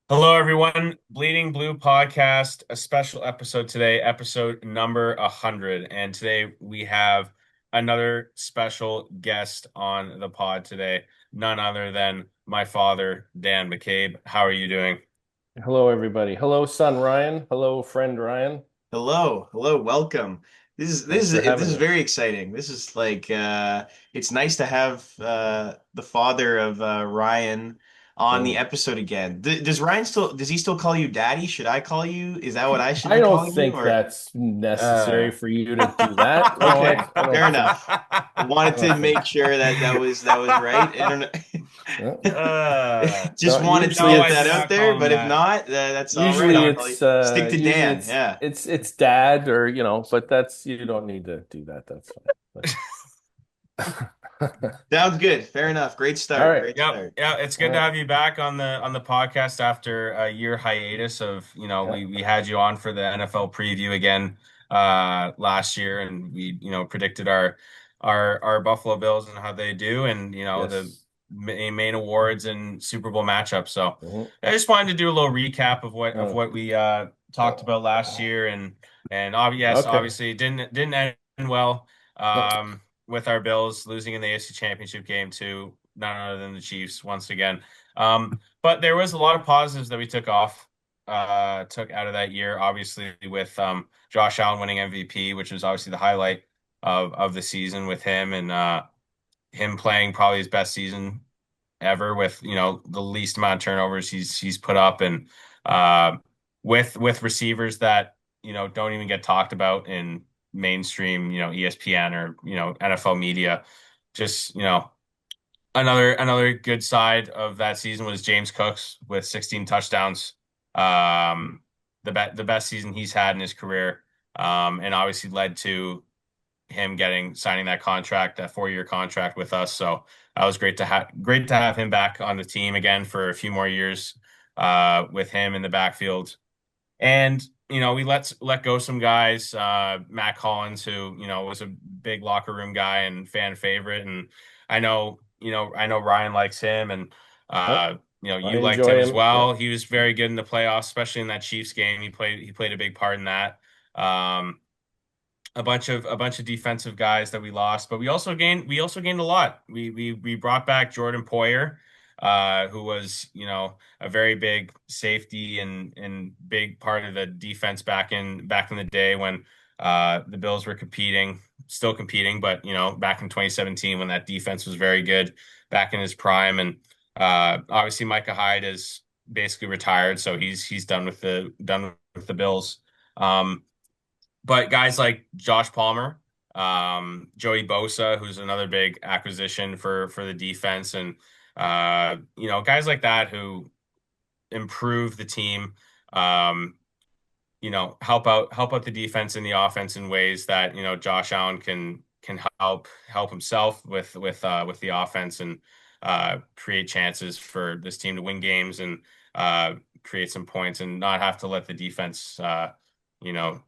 Hello, everyone. Bleeding Blue podcast, a special episode today, episode number 100. And today we have another special guest on the pod today, none other than my father, Dan McCabe. How are you doing? Hello, everybody. Hello, son Ryan. Hello, friend Ryan. Hello, welcome. This is Thanks this for is this having is me. very exciting. This is it's nice to have the father of Ryan on the Mm. episode again. Does he still call you daddy? Should I call you? Is that what I should I be don't calling you? think Or that's necessary Uh. for you to do that. okay, I don't fair think. enough. I wanted I don't to think. make sure that was right. I don't know. Just No, wanted to No, usually get I do that it's out not there, call him but if that. not, that's all right. usually I'll it's stick to usually Dan. it's Yeah. it's it's dad or but that's you don't need to do that. That's fine. Sounds good. Fair enough. Great All start. right. Great Yep. start. Yeah, it's All good to right. have you back on the podcast after a year hiatus of, Yeah. we had you on for the NFL preview again last year, and we, predicted our Buffalo Bills and how they do, and the Yes. main awards and Super Bowl matchup. So Mhm. I just wanted to do a little recap of what Uh, we talked about last year, and yes, okay. obviously it didn't end well. No. With our Bills losing in the AFC Championship game to none other than the Chiefs once again. But there was a lot of positives that we took out of that year, obviously with Josh Allen winning MVP, which was obviously the highlight of the season with him and him playing probably his best season ever with, the least amount of turnovers he's put up and uh with receivers that, don't even get talked about in mainstream, ESPN or, NFL media. Just, another good side of that season was James Cooks with 16 touchdowns. The best season he's had in his career. And obviously led to him signing that contract, that 4-year contract with us. So that was great to have him back on the team again for a few more years with him in the backfield. And we let go some guys, Matt Collins, who was a big locker room guy and fan favorite, and I know Ryan likes him, and Yep. I you liked enjoy him as him. well. Yep. He was very good in the playoffs, especially in that Chiefs game. He played a big part in that. Um, a bunch of defensive guys that we lost, but we also gained a lot. We brought back Jordan Poyer, who was a very big safety and big part of the defense back in the day when the Bills were still competing, but back in 2017 when that defense was very good back in his prime, and obviously Micah Hyde is basically retired, so he's done with the Bills. But guys like Josh Palmer, Joey Bosa, who's another big acquisition for the defense, and guys like that who improve the team, um, help out the defense and the offense in ways that Josh Allen can help himself with the offense and create chances for this team to win games and create some points and not have to let the defense you know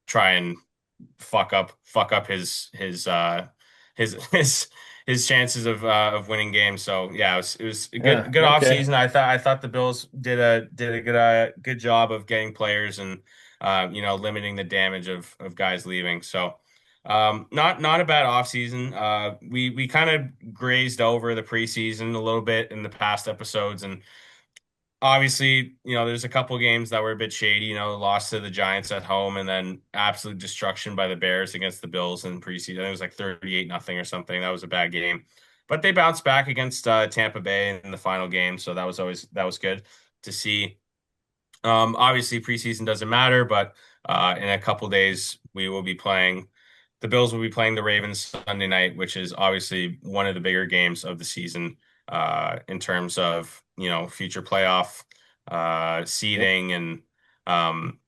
try and fuck up his his chances of winning games. So yeah, it was a Yeah. good off Okay. season. I thought the Bills did a good job of getting players and limiting the damage of guys leaving. So not a bad off season. We kind of grazed over the preseason a little bit in the past episodes, and obviously, there's a couple games that were a bit shady, lost to the Giants at home and then absolute destruction by the Bears against the Bills in preseason. It was like 38 nothing or something. That was a bad game. But they bounced back against Tampa Bay in the final game, so that was good to see. Obviously preseason doesn't matter, but in a couple days the Bills will be playing the Ravens Sunday night, which is obviously one of the bigger games of the season in terms of future playoff Yep. seeding and um,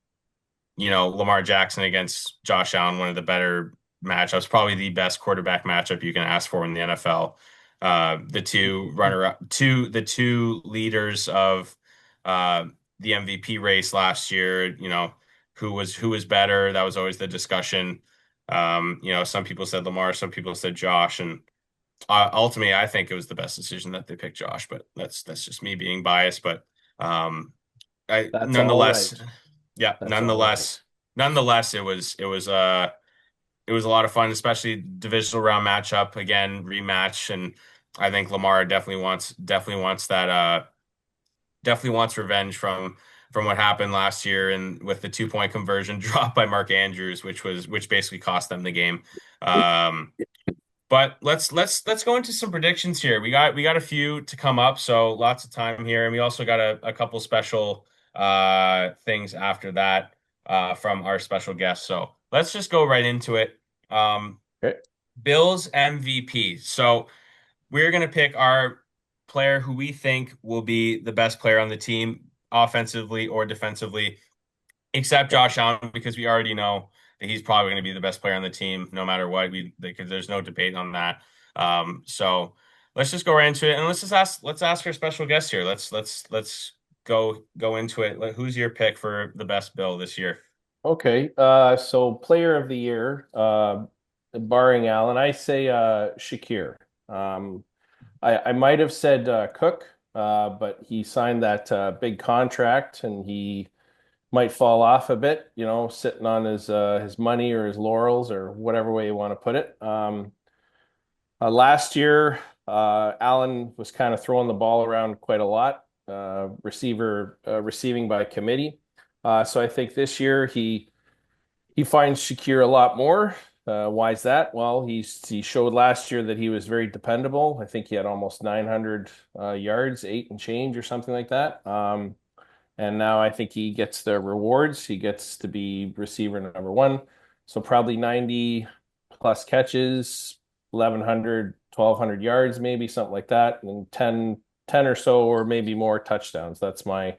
Lamar Jackson against Josh Allen, one of the better matchups, probably the best quarterback matchup you can ask for in the NFL. The two leaders of uh, the MVP race last year, who was better. That was always the discussion. Some people said Lamar, some people said Josh, and ultimately, I think it was the best decision that they picked Josh. But that's just me being biased. But Um, I That's all nonetheless, right. yeah, That's all right. nonetheless, it was a lot of fun, especially divisional round matchup again, rematch, and I think Lamar definitely wants that definitely wants revenge from what happened last year and with the 2 point conversion dropped by Mark Andrews, which basically cost them the game. Um, but let's go into some predictions here. We got a few to come up, so lots of time here, and we also got a couple special things after that from our special guests. So let's just go right into it. Um, Okay. Bills MVP. So we're gonna pick our player who we think will be the best player on the team, offensively or defensively, except Okay. Josh Allen, because we already know that he's probably going to be the best player on the team, no matter what. Because there's no debate on that. So let's just go right into it, and let's ask our special guest here. Let's go into it. Who's your pick for the best Bill this year? Okay. So player of the year, barring Allen, I say Shakir. Um, I might have said Cook, but he signed that big contract and he might fall off a bit, sitting on his money or his laurels or whatever way you want to put it. Last year, Allen was kind of throwing the ball around quite a lot, receiving by committee. So I think this year he finds Shakir a lot more. Why is that? Well, he showed last year that he was very dependable. I think he had almost 900 yards, eight and change or something like that. And now I think he gets the rewards. He gets to be receiver number one. So probably 90 plus catches, 1,100, 1,200 yards, maybe something like that, and 10 or so, or maybe more touchdowns. That's my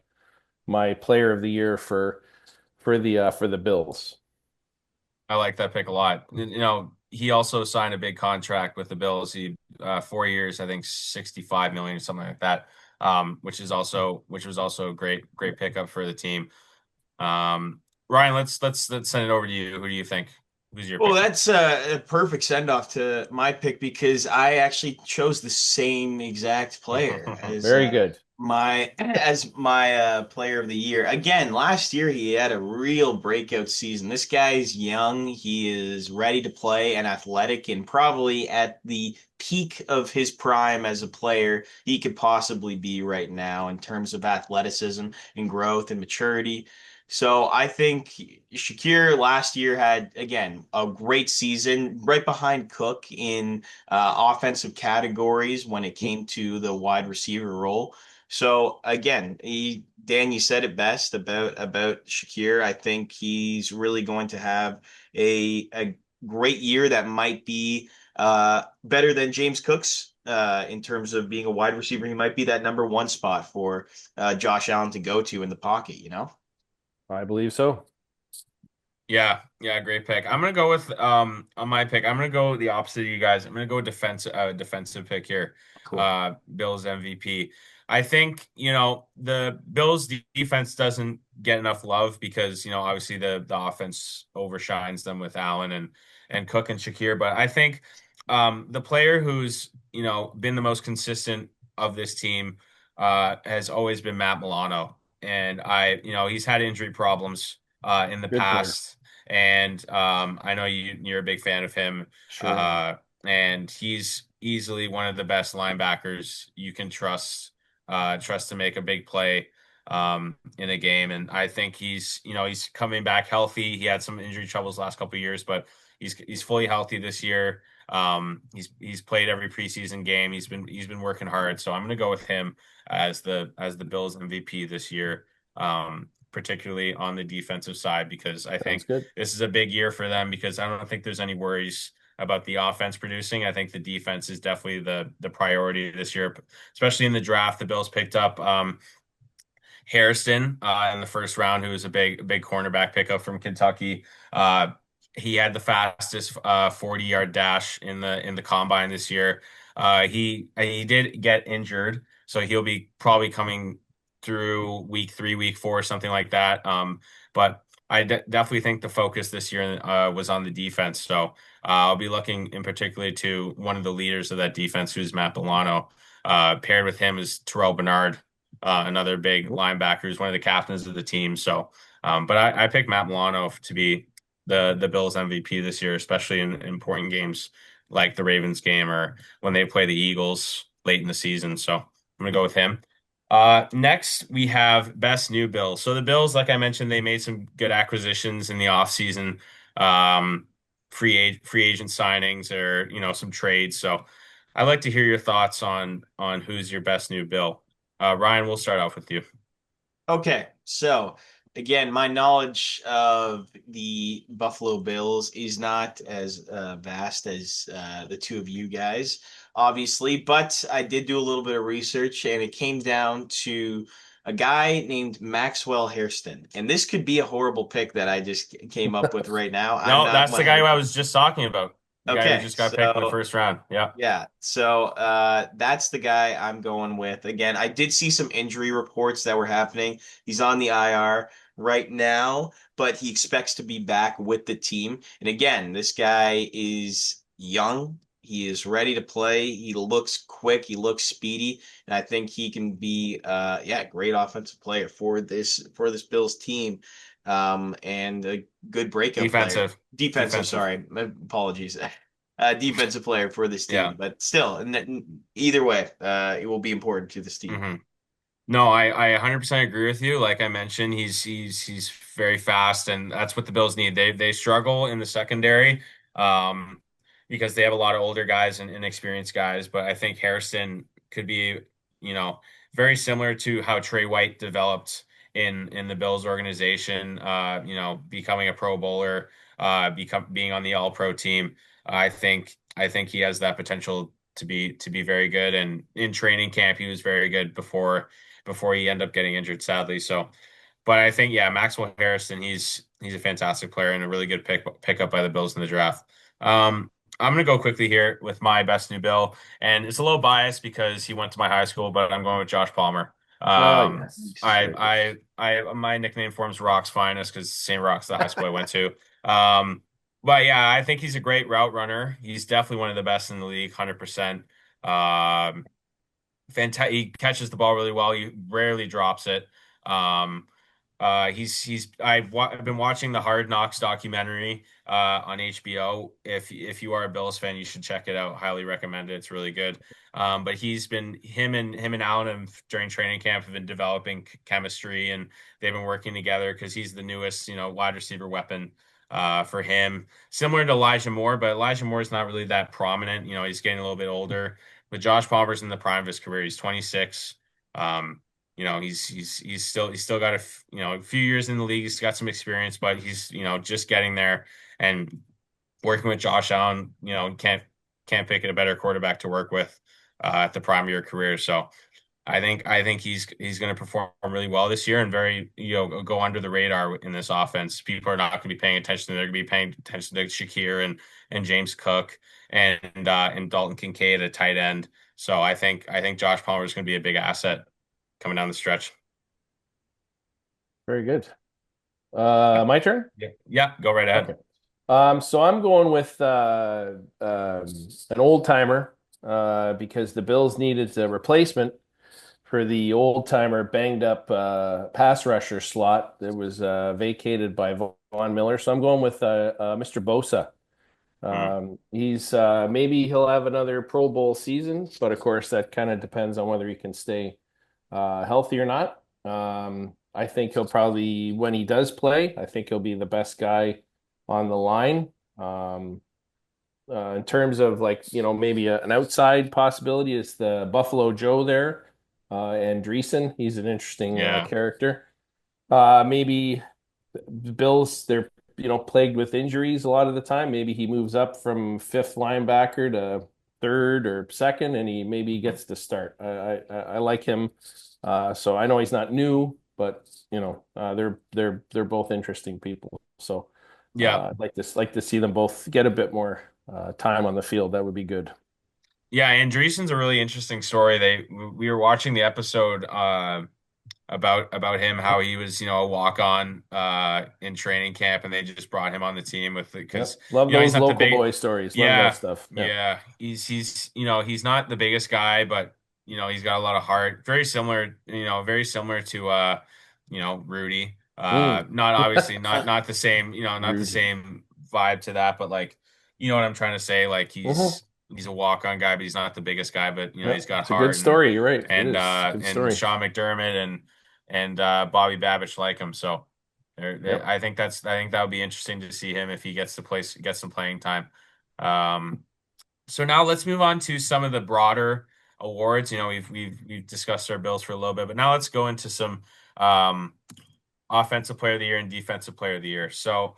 player of the year for the Bills. I like that pick a lot. He also signed a big contract with the Bills. He 4 years, I think 65 million or something like that. Which was also a great pickup for the team. Ryan, let's send it over to you. Who do you think? Who's your Well, pick? that's a perfect send off to my pick because I actually chose the same exact player Very good. my player of the year. Again, last year he had a real breakout season. This guy's young, he is ready to play and athletic and probably at the peak of his prime as a player he could possibly be right now in terms of athleticism and growth and maturity. So I think Shakir last year had again a great season, right behind Cook in offensive categories when it came to the wide receiver role. So again, Dan, you said it best about Shakir. I think he's really going to have a great year that might be better than James Cook's in terms of being a wide receiver. He might be that number one spot for Josh Allen to go to in the pocket, you know? I believe so. Yeah, great pick. I'm gonna go with on my pick. I'm gonna go the opposite of you guys. I'm gonna go defensive pick here. Cool. Bills MVP. I think, the Bills defense doesn't get enough love because, obviously the offense overshines them with Allen and Cook and Shakir. But I think the player who's, been the most consistent of this team has always been Matt Milano. And he's had injury problems in the Good player. past. And I know you're a big fan of him. Sure am. Uh, and he's easily one of the best linebackers you can trust to make a big play in a game. And I think he's coming back healthy. He had some injury troubles last couple of years, but he's fully healthy this year. He's played every preseason game. He's been working hard. So I'm gonna go with him as the Bills MVP this year. Particularly on the defensive side, because I Sounds think good. this is a big year for them because I don't think there's any worries about the offense producing. I think the defense is definitely the priority this year, especially in the draft. The Bills picked up Harrison in the first round, who was a big cornerback pickup from Kentucky. Uh, he had the fastest 40-yard dash in the combine this year. He did get injured, so he'll be probably coming through week 3, week 4, something like that. But I definitely think the focus this year was on the defense. So I'll be looking in particular to one of the leaders of that defense, who's Matt Milano. Paired with him is Terrell Bernard. another big linebacker who's one of the captains of the team. So, but I picked Matt Milano to be the Bills MVP this year, especially in important games like the Ravens game or when they play the Eagles late in the season. So I'm gonna go with him. Next we have best new Bills. So the Bills, like I mentioned, they made some good acquisitions in the offseason. Free agent signings or some trades. So I'd like to hear your thoughts on who's your best new Bill. Ryan, we'll start off with you. Okay, so again, my knowledge of the Buffalo Bills is not as vast as the two of you guys, obviously, but I did do a little bit of research and it came down to a guy named Maxwell Hairston. And this could be a horrible pick that I just came up with right now. I'm No, not that's the guy who I 100%. was just talking about. The guy who Okay, just got picked in the so first round. Yeah. yeah, so that's the guy I'm going with. Again, I did see some injury reports that were happening. He's on the IR right now, but he expects to be back with the team. And again, this guy is young. He is ready to play. He looks quick. He looks speedy, and I think he can be yeah, great offensive player for this Bills team. And a good breakout player. Defensive. Defensive, Defensive. sorry. Apologies. Defensive player for this Yeah. team. But still, either way, it will be important to this team. hmm No, I 100% agree with you. Like I mentioned, he's very fast, and that's what the Bills need. They struggle in the secondary, um, because they have a lot of older guys and inexperienced guys. But I think Harrison could be, you know, very similar to how Trey White developed in the Bills organization. Becoming a Pro Bowler, being on the All Pro team. I think he has that potential to be very good. And in training camp, he was very good before he ended up getting injured, sadly. So, but I think, yeah, Maxwell Harrison, he's a fantastic player and a really good pickup by the Bills in the draft. I'm gonna go quickly here with my best new Bill, and it's a little biased because he went to my high school, but I'm going with Josh Palmer. Oh, Um, yes. Very good. I my nickname for him is Rock's Finest because same Rock's the high school I went to. Um, but yeah, I think he's a great route runner. He's definitely one of the best in the league, 100%. Um, Fantastic. He catches the ball really well. He rarely drops it. Um, I've been watching the Hard Knocks documentary on HBO. If you are a Bills fan, you should check it out. Highly recommend it. It's really good. But him and Allen during training camp have been developing chemistry, and they've been working together because he's the newest, wide receiver weapon for him. Similar to Elijah Moore, but Elijah Moore is not really that prominent. He's getting a little bit older. But Josh Palmer's in the prime of his career. He's 26. Um, he's still got a few years in the league. He's got some experience, but he's just getting there and working with Josh Allen. Can't pick a better quarterback to work with at the prime of your career. So I think he's going to perform really well this year and very go under the radar in this offense. People are not going to be paying attention. They're going to be paying attention to Shakir and James Cook and Dalton Kincaid at tight end. So I think Josh Palmer is going to be a big asset coming down the stretch. Very good. My turn? Yeah, yeah, go right ahead. Okay. So I'm going with an old timer because the Bills needed a replacement for the old timer banged up pass rusher slot that was vacated by Von Miller. So I'm going with Mr. Bosa. Mm, He's maybe he'll have another Pro Bowl season, but of course that kind of depends on whether he can stay healthy or not. I think he'll probably, when he does play, I think he'll be the best guy on the line. In terms of maybe an outside possibility is the Buffalo Joe there, Andreessen. He's an interesting yeah, character. Maybe the Bills, they're plagued with injuries a lot of the time. Maybe he moves up from fifth linebacker to third or second, and he maybe gets to start. I like him. So I know he's not new, but they're both interesting people. So yeah, I'd like to see them both get a bit more time on the field. That would be good. yeah. Andreessen's a really interesting story. We were watching the episode about him, how he was, a walk on in training camp, and they just brought him on the team with it because Yep. Love he's those not the local big. boy stories. Love that Yeah, stuff. Yeah. yeah. He's not the biggest guy, but he's got a lot of heart. Very similar, very similar to Rudy. Mm. Not obviously not the same, not the Rude. same vibe to that, but like, you know what I'm trying to say? Like Hmm. he's a walk-on guy, but he's not the biggest guy, but Yeah, he's got it's a good heart and story. You're right. It and is. It's a uh good and story. Sean McDermott and Bobby Babbage like him. So Yep. I think that would be interesting to see him if he gets some playing time. Um so now let's move on to some of the broader awards. We've discussed our Bills for a little bit, but now let's go into some um, offensive player of the year and defensive player of the year. So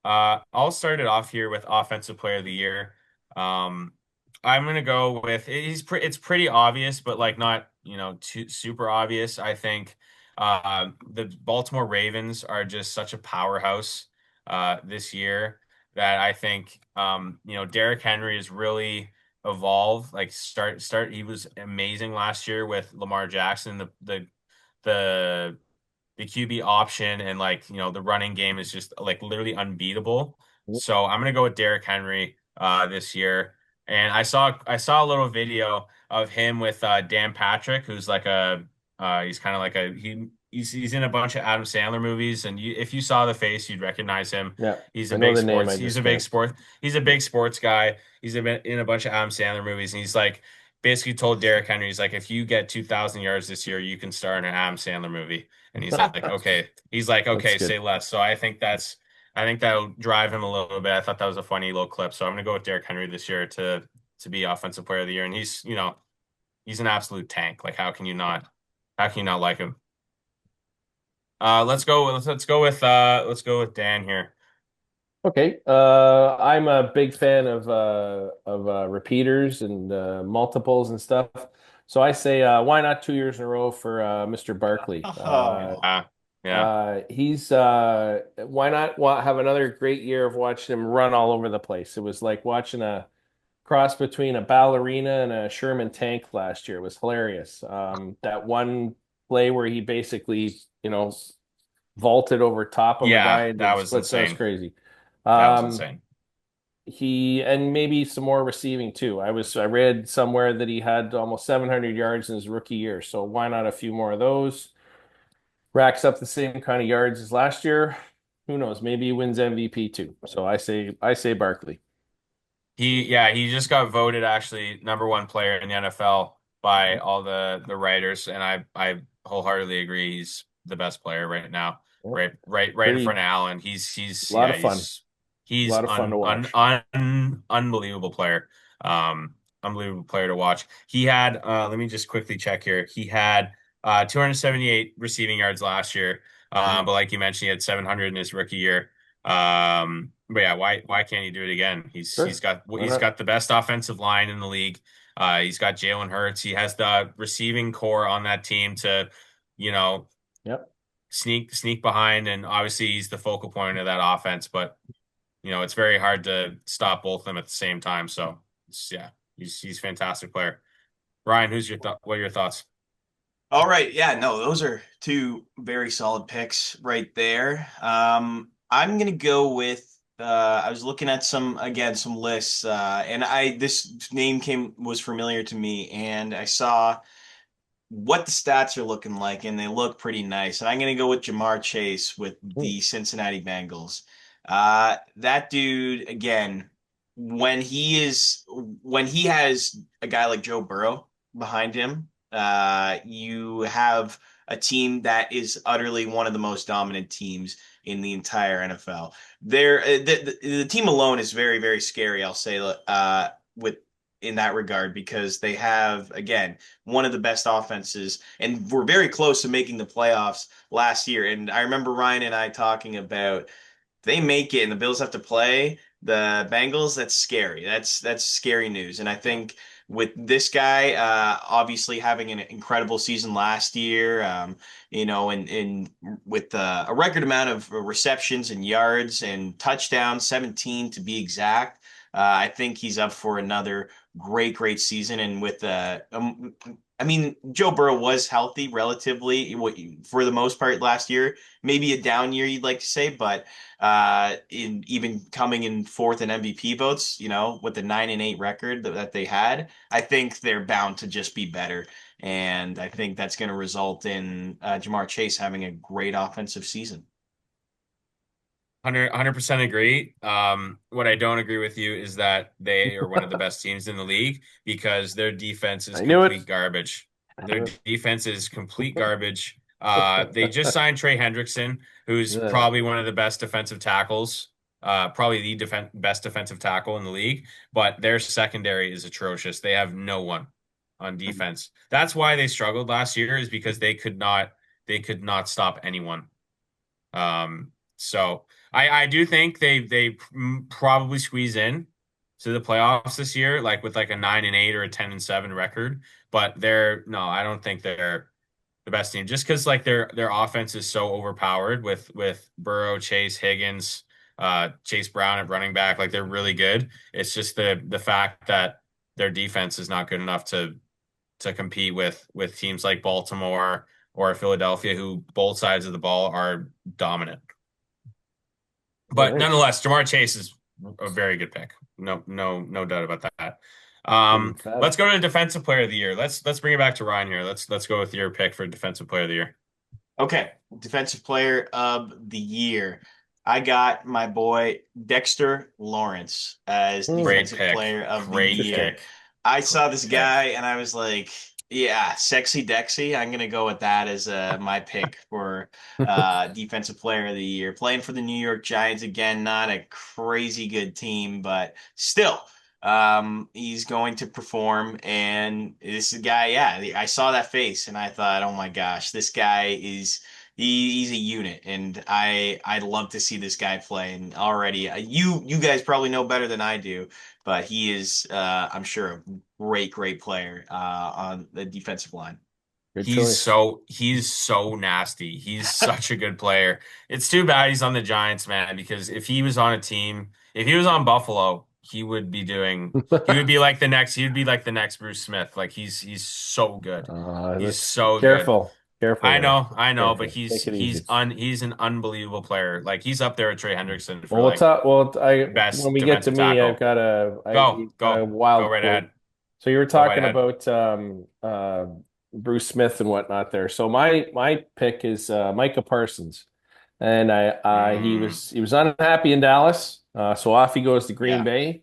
I'll start it off here with offensive player of the year. Um, I'm gonna go with it's pretty obvious, but like not too super obvious. I think the Baltimore Ravens are just such a powerhouse this year that I think Derrick Henry has really evolved. Like he was amazing last year with Lamar Jackson. The the QB option and like the running game is just like literally unbeatable. So I'm gonna go with Derrick Henry this year. And I saw a little video of him with Dan Patrick, who's like he's kind of like he's in a bunch of Adam Sandler movies, and if you saw the face, you'd recognize him. Yeah. He's a I know big the name. sports I he's just a big can't. sport he's a big sports guy. He's in a bunch of Adam Sandler movies, and he's like basically told Derrick Henry, he's like, if you get 2,000 yards this year, you can star in an Adam Sandler movie. And he's like, okay. He's like, That's okay, say good. less. So I think that'll drive him a little bit. I thought that was a funny little clip. So I'm gonna go with Derrick Henry this year to be offensive player of the year. And he's an absolute tank. Like how can you not like him? Let's go with Dan here. Okay. I'm a big fan of repeaters and multiples and stuff. So I say, why not 2 years in a row for Mr. Barkley? Oh, Yeah. He's why not have another great year of watching him run all over the place? It was like watching a cross between a ballerina and a Sherman tank last year. It was hilarious. That one play where he basically, vaulted over top of a Yeah, guy and that did was splits. That was insane. crazy. That was Um, insane. he and maybe some more receiving too. I read somewhere that he had almost 700 yards in his rookie year. So why not a few more of those? Racks up the same kind of yards as last year. Who knows? Maybe he wins MVP too. So I say Barkley. He just got voted actually number one player in the NFL by all the writers, and I wholeheartedly agree. He's the best player right now, Well, right in front pretty of Allen. a lot of fun. A He's lot of fun to watch. unbelievable player. Um, Unbelievable player to watch. He had let me just quickly check here. He had 278 receiving yards last year. Mhm. But like you mentioned, he had 700 in his rookie year. But yeah, why can't he do it again? Sure. Why He's not? got the best offensive line in the league. He's got Jalen Hurts. He has the receiving core on that team to, you know, Yep. sneak behind, and obviously he's the focal point of that offense. But it's very hard to stop both of them at the same time. So yeah, he's a fantastic player. Ryan, what are your thoughts? all right. Yeah, no, those are two very solid picks right there. I'm gonna go with I was looking at some lists, and I this name came was familiar to me, and I saw what the stats are looking like, and they look pretty nice. And I'm going to go with Jamar Chase with Hmm. the Cincinnati Bengals. That dude, again, when he has a guy like Joe Burrow behind him, you have a team that is utterly one of the most dominant teams in the entire NFL. The team alone is very, very scary, I'll say, with in that regard because they have again one of the best offenses, and we're very close to making the playoffs last year. And I remember Ryan and I talking about they make it and the Bills have to play the Bengals. That's scary. That's scary news. And I think with this guy, obviously having an incredible season last year, and with a record amount of receptions and yards and touchdowns, 17 to be exact. I think he's up for another great season. And with I mean, Joe Burrow was healthy relatively for the most part last year. Maybe a down year, you'd like to say, but in even coming in fourth in MVP votes, with the 9-8 record that they had, I think they're bound to just be better. and I think that's going to result in Jamar Chase having a great offensive season. 100% agree. What I don't agree with you is that they are one of the best teams in the league because their defense is I knew it. complete garbage. I Their knew it. defense is complete garbage. They just signed Trey Hendrickson, who's Yeah. probably one of the best defensive tackles, probably the best defensive tackle in the league, but their secondary is atrocious. They have no one on defense. That's why they struggled last year, is because they could not stop anyone. So I do think they probably squeeze in to the playoffs this year, like with like a 9-8 or a 10-7 record. But no, I don't think they're the best team just because like their offense is so overpowered with Burrow, Chase, Higgins, Chase Brown at running back. Like they're really good. It's just the fact that their defense is not good enough to compete with teams like Baltimore or Philadelphia, who both sides of the ball are dominant. All But right. nonetheless, Jamar Chase is a very good pick. No doubt about that. Fab. Let's go to defensive player of the year. Let's bring it back to Ryan here. Let's go with your pick for defensive player of the year. Okay, defensive player of the year. I got my boy Dexter Lawrence as Mm, Great defensive pick. player of the Great year. pick. I Great saw this pick. guy and I was like, yeah, sexy Dexy. I'm gonna go with that as my pick for defensive player of the year. Playing for the New York Giants again, not a crazy good team, but still. He's going to perform, and this guy, yeah, I saw that face, and I thought, oh my gosh, this guy he's a unit, and I'd love to see this guy play. And already, you guys probably know better than I do, but he is, I'm sure, a great player on the defensive line. good He's choice. so he's so nasty. He's such a good player. It's too bad he's on the Giants, man, because if he was on a team, if he was on Buffalo, he would be like the next Bruce Smith. Like he's so good. He's Let's so good. careful. Careful there. I know, but Careful. Take it easy. he's an unbelievable player. Like he's up there with Trey Hendrickson for Well, we'll like talk. Well, when best we get to defensive me, tackle. Go, Got a go, go wild right quote. ahead. So you were Go right talking ahead. about Bruce Smith and whatnot there. So my pick is Micah Parsons, and Mm, he was unhappy in Dallas. So off he goes to Green Yeah. Bay.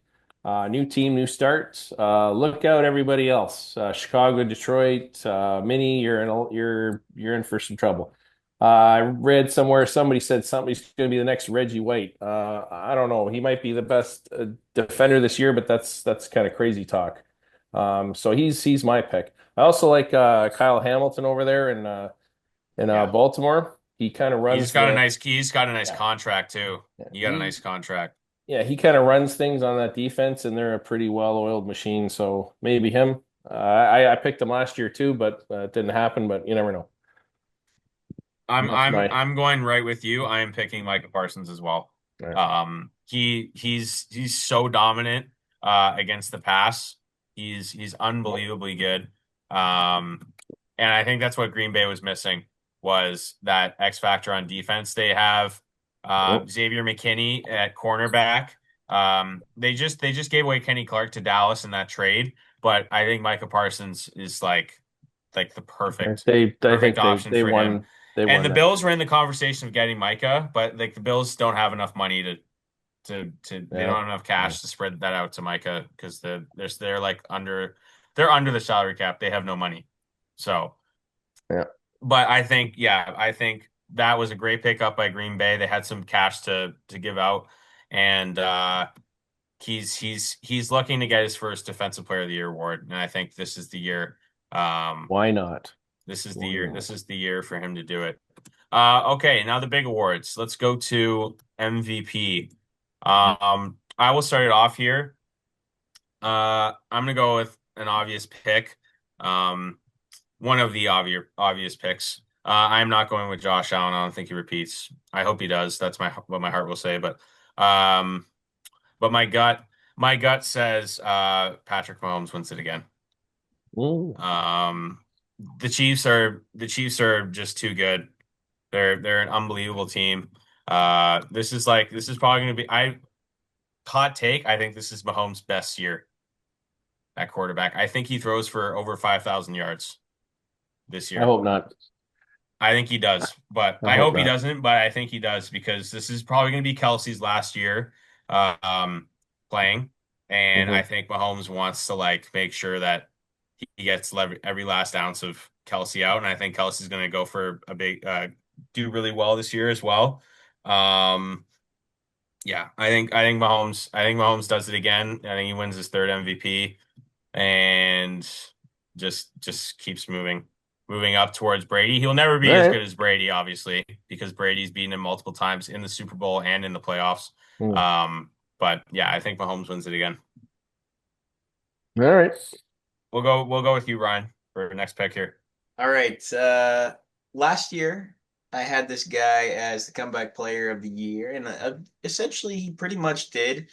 New team, new start. Look out, everybody else. Chicago, Detroit, Minnie, you're in for some trouble. I read somewhere somebody said somebody's going to be the next Reggie White. I don't know. He might be the best defender this year, but that's kind of crazy talk. So he's my pick. I also like Kyle Hamilton over there in Yeah. Baltimore. He kind of runs the he's got a nice yeah, contract too. yeah. He got a nice contract. He kind of runs things on that defense, and they're a pretty well-oiled machine. So maybe him. I picked him last year too, but it didn't happen. But you never know. That's my I'm going right with you. I am picking Micah Parsons as well. all right. He's so dominant against the pass. He's unbelievably good. And I think that's what Green Bay was missing, was that X factor on defense. They have Yep. Xavier McKinney at cornerback. They just gave away Kenny Clark to Dallas in that trade, but I think Micah Parsons is like the perfect I perfect think option they for him. won they And won the that. Bills were in the conversation of getting Micah, but like the Bills don't have enough money to they don't Yeah. have enough Yeah. cash to spread that out to Micah because they're like under the salary cap. They have no money. So, Yeah. but I think that was a great pickup by Green Bay. They had some cash to give out, and he's looking to get his first Defensive Player of the Year award, and I think this is the year. Um, Why not? this is the Why year. This not? is the year for him to do it. Okay, now the big awards. Let's go to MVP. I will start it off here. I'm gonna go with an obvious pick. Um, one of the obvious picks. I'm not going with Josh Allen. I don't think he repeats. I hope he does. That's what my heart will say. Um, but my gut says Patrick Mahomes wins it again. Mm. Um, the Chiefs are just too good. They're an unbelievable team. This is probably going to be hot take. I think this is Mahomes' best year at quarterback. I think he throws for over 5,000 yards. this I year. hope not. I think he does, but I I hope hope he not. doesn't. But I think he does because this is probably going to be Kelsey's last year uh, um, playing, and I Hmm. think Mahomes wants to like make sure that he gets every last ounce of Kelsey out, and I think Kelsey's going to go for a big do really well this year as well. Um, yeah, I think Mahomes does it again. I think he wins his third MVP and just keeps moving up towards Brady. He'll never All be as right. good as Brady, obviously, because Brady's beaten him multiple times in the Super Bowl and in the playoffs. Mm. Um, but yeah, I think Mahomes wins it again. All right. We'll go with you, Ryan, for next pick here. All right. Last year I had this guy as the comeback player of the year, and essentially he pretty much did,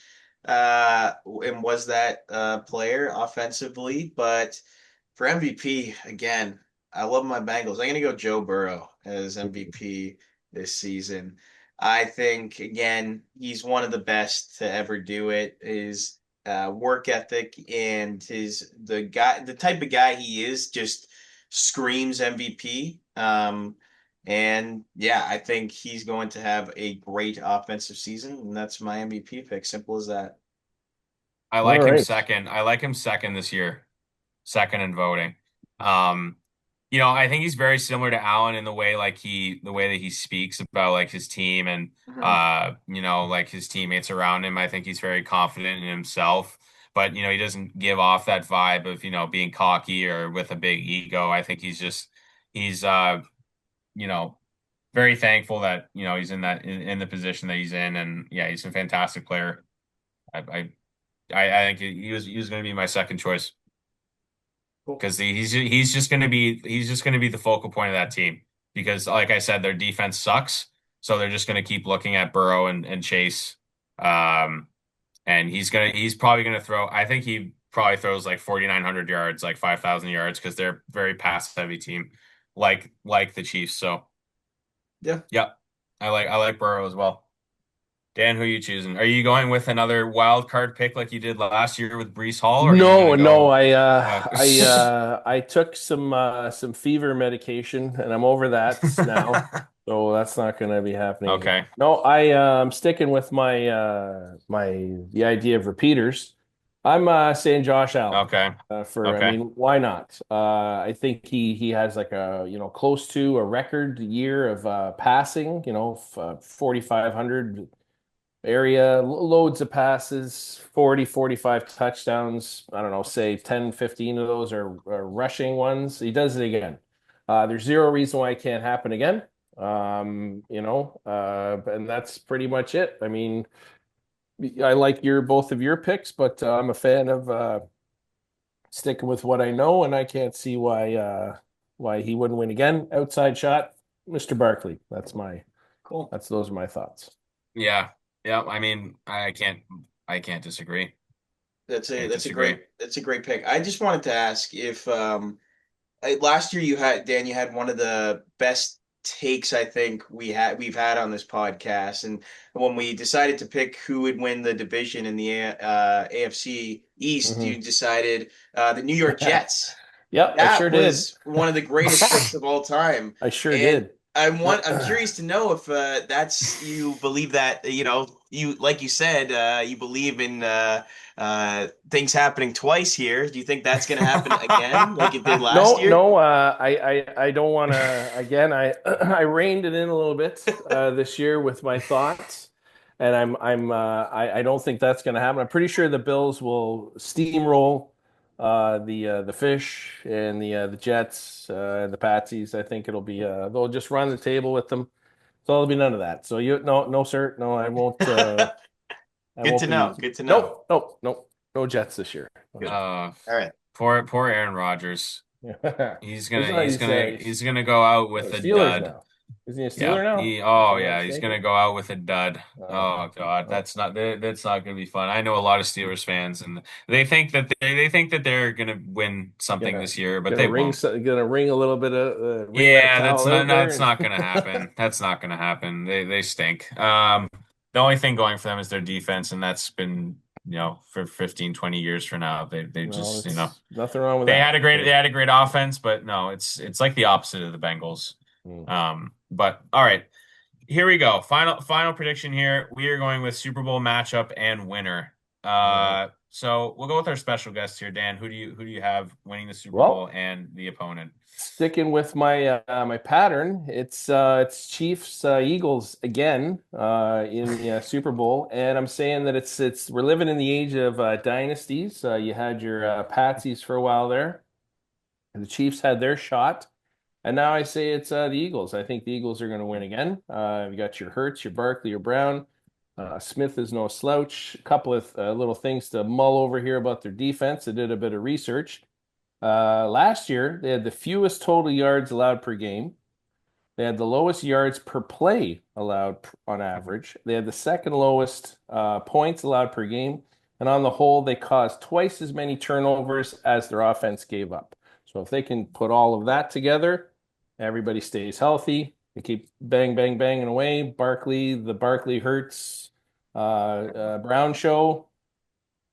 and was that player offensively. But for MVP, again, I love my Bengals. I'm gonna go Joe Burrow as MVP this season. I think again he's one of the best to ever do it. His work ethic and the type of guy he is, just screams MVP. And yeah, I think he's going to have a great offensive season, and that's my MVP pick. Simple as that. I All like him right. second. I like him second this year. Second in voting. Um, I think he's very similar to Allen in the way that he speaks about like his team and Mhm. like his teammates around him. I think he's very confident in himself, but he doesn't give off that vibe of, being cocky or with a big ego. I think he's you know, very thankful that, he's in the position that he's in, and yeah, he's a fantastic player. I I I think he was going to be my second choice Cool. because he's just going to be the focal point of that team because like I said, their defense sucks, so they're just going to keep looking at Burrow and Chase, um, and he's probably going to throw. I think he probably throws like 4,900 yards, like 5,000 yards because they're a very pass heavy team, like the Chiefs. So Yeah. yeah, I like Burrow as well. Dan, who are you choosing? Are you going with another wild card pick like you did last year with Brees Hall, or are you going to No, no, go? I Uh, uh I uh I took some fever medication and I'm over that now. So that's not going to be happening again. Okay. No, I'm sticking with the idea of repeaters. I'm saying Josh Allen. Okay. For I Okay. mean, why not? I think he has like a, close to a record year of passing, 4,500 area, loads of passes, 40, 45 touchdowns. I don't know, say 10, 15 of those are rushing ones. He does it again. There's zero reason why it can't happen again. And that's pretty much it. I mean, I like both of your picks, but I'm a fan of sticking with what I know, and I can't see why he wouldn't win again. Outside shot, Mr. Barkley. Cool. Those are my thoughts. Yeah. Yeah. I mean, I can't disagree. That's a Can't that's a disagree. great pick. I just wanted to ask if last year you had one of the best takes I think we've had on this podcast, and when we decided to pick who would win the division in the AFC East, Hmm. you decided the New York Jets. Yep, I sure That did. was one of the greatest picks of all time. I sure And did. I'm curious to know if that's you believe that, you like you said, you believe in things happening twice here. Do you think that's going to happen again like it did last No, year? no, I don't want to. Again, I I reined it in a little bit this year with my thoughts, and I don't think that's going to happen. I'm pretty sure the Bills will steamroll the Fish and the Jets and the Patsies. I think it'll be they'll just run the table with them. So there'll be none of that. So no, sir, no, I won't. I Good won't to be. know. Good to know. Nope, nope, nope. No Jets this year. Good. uh, All right. poor Aaron Rodgers. He's He's gonna not. he's gonna he's gonna go out with a Steelers dud. now. Isn't he a Yeah. Steeler now? Oh Am I yeah, he's mistaken? gonna go out with a dud. Oh, Oh God, oh. that's not gonna be fun. I know a lot of Steelers fans, and they think that they're gonna win something Gonna this year, but they won't. gonna ring a little bit of ring that Yeah, that's towel not out no, there that's not gonna and happen. That's not gonna happen. They stink. The only thing going for them is their defense, and that's been for 15, 20 years from now. They Well, just, it's nothing wrong with that. they had a great offense, but no, it's like the opposite of the Bengals. Mm. But all right, here we go. Final prediction here. We are going with Super Bowl matchup and winner. So we'll go with our special guest here, Dan. Who do you have winning the Super Bowl Well, and the opponent? sticking with my pattern, it's Chiefs Eagles again in the Super Bowl, and I'm saying that it's we're living in the age of dynasties. You had your Patsies for a while there, and the Chiefs had their shot, and now I say it's the Eagles. I think the Eagles are going to win again. You got your Hurts, your Barkley, your Brown. Smith is no slouch. A couple of little things to mull over here about their defense. I did a bit of research. Last year, they had the fewest total yards allowed per game. They had the lowest yards per play allowed on average. They had the second lowest points allowed per game. And on the whole, they caused twice as many turnovers as their offense gave up. So if they can put all of that together, everybody stays healthy. They keep banging away. The Barkley Hurts Brown show.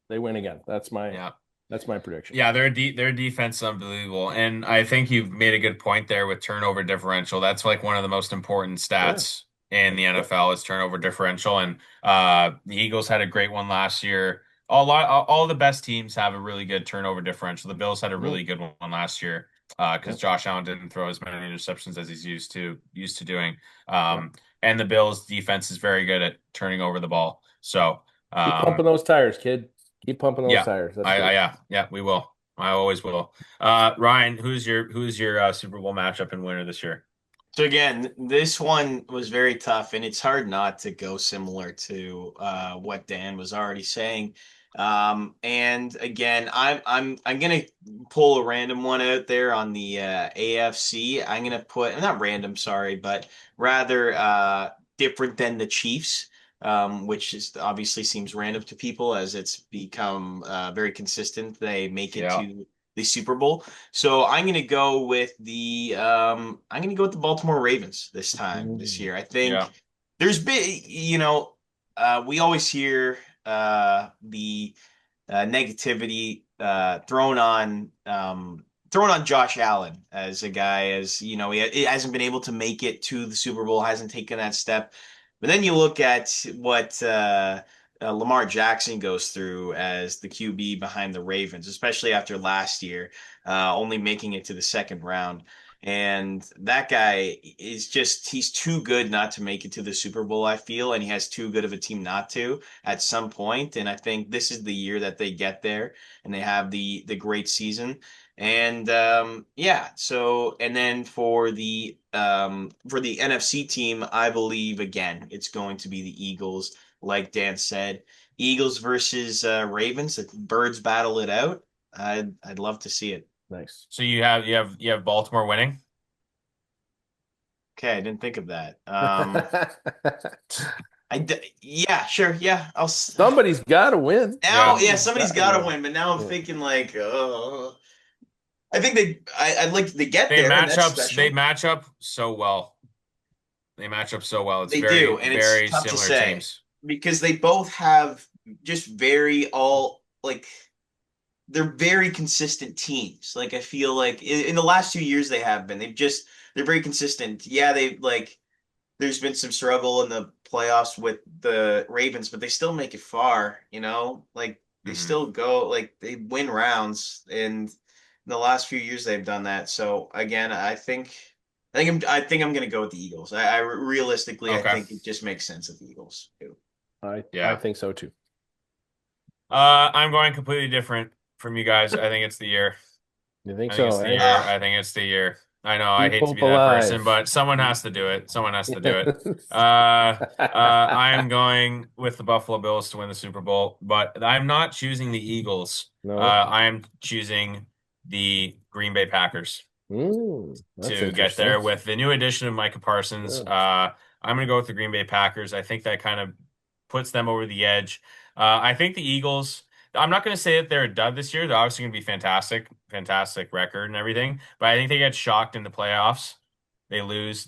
They win again. Yeah. That's my prediction. Yeah, their defense is unbelievable. And I think you've made a good point there with turnover differential. That's like one of the most important Sure. stats in the Yep. NFL is turnover differential. And the Eagles had a great one last year. All the best teams have a really good turnover differential. The Bills had a really good one last year because Yep. Josh Allen didn't throw as many interceptions as he's used to doing. Yep. And the Bills defense is very good at turning over the ball. So Keep pumping those tires, kid. Keep pumping those yeah, tires. That's great. yeah, we will. I always will. Ryan, who's your Super Bowl matchup and winner this year? So again, this one was very tough, and it's hard not to go similar to what Dan was already saying. And again, I'm gonna pull a random one out there on the AFC. I'm gonna put not random, sorry, but rather different than the Chiefs, which is obviously seems random to people as it's become very consistent. They make it Yeah. to the Super Bowl. So I'm gonna go with the Baltimore Ravens this Mm. year. I Yeah. think there's been we always hear the negativity thrown on Josh Allen as a guy as he hasn't been able to make it to the Super Bowl, hasn't taken that step. But then you look at what Lamar Jackson goes through as the QB behind the Ravens, especially after last year, only making it to the second round. And that guy is he's too good not to make it to the Super Bowl, I feel, and he has too good of a team not to at some point. And I think this is the year that they get there and they have the great season. And yeah, so and then for the NFC team, I believe again it's going to be the Eagles, like Dan said. Eagles versus Ravens, the birds battle it out. I'd love to see it. Nice. So you have Baltimore winning? Okay, I didn't think of that. Yeah, sure, yeah. Somebody's got to win. Now, Yeah. yeah, Somebody's somebody's got to got to win. win, but now I'm Yeah. thinking like, I think I'd like to get there, and that's They special. match up so well. They match up so well. It's They do, and it's very tough to similar say teams. because they both have just very all like they're very consistent teams. Like I feel like in the last 2 years they have been. They're very consistent. Yeah, they like there's been some struggle in the playoffs with the Ravens, but they still make it far, Like they Hmm. still go like they win rounds and in the last few years they've done that. So again, I think I'm gonna go with the Eagles. I realistically I Okay. think it just makes sense with the Eagles too. I Yeah. think so too. I'm going completely different from you guys. I think it's the year. You think I think it's so, the eh? year. I think it's the year. I know I Keep hate to hope be that person, alive. but someone has to do it. Someone has to do it. I am going with the Buffalo Bills to win the Super Bowl, but I'm not choosing the Eagles. No. I am choosing the Green Bay Packers That's to get interesting. there with the new addition of Micah Parsons. Yeah. I'm going to go with the Green Bay Packers. I think that kind of puts them over the edge. I think the Eagles, I'm not going to say that they're a dud this year. They're obviously going to be fantastic record and everything, but I think they get shocked in the playoffs. They lose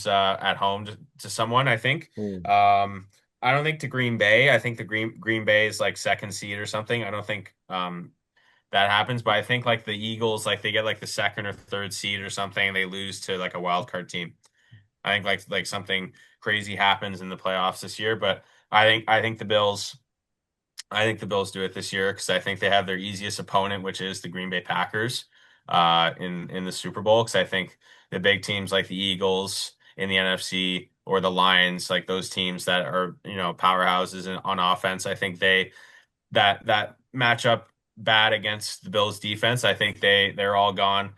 at home to someone, I think. Mm. to Green Bay. I think the Green Bay is like second seed or something. I don't think that happens, but I think like the Eagles, like they get like the second or third seed or something, and they lose to like a wild card team. I think like something crazy happens in the playoffs this year, but I think the Bills. I think the Bills do it this year because I think they have their easiest opponent, which is the Green Bay Packers, in the Super Bowl. Because I think the big teams like the Eagles in the NFC or the Lions, like those teams that are powerhouses on offense, I think that matchup bad against the Bills defense. I think they're all gone,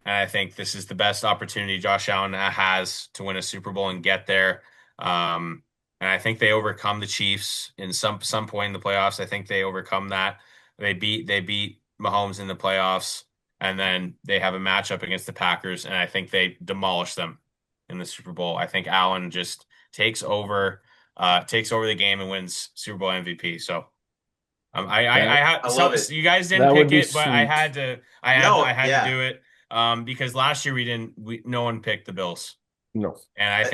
and I think this is the best opportunity Josh Allen has to win a Super Bowl and get there. Um, and I think they overcome the Chiefs in some point in the playoffs. I think they overcome that. They beat Mahomes in the playoffs, and then they have a matchup against the Packers, and I think they demolish them in the Super Bowl. I think Allen just takes over the game and wins Super Bowl MVP. So. I That had I love so it. you guys didn't that would pick be it, but sweet. No, I had to yeah, do it because last year no one picked the Bills. No. And I, I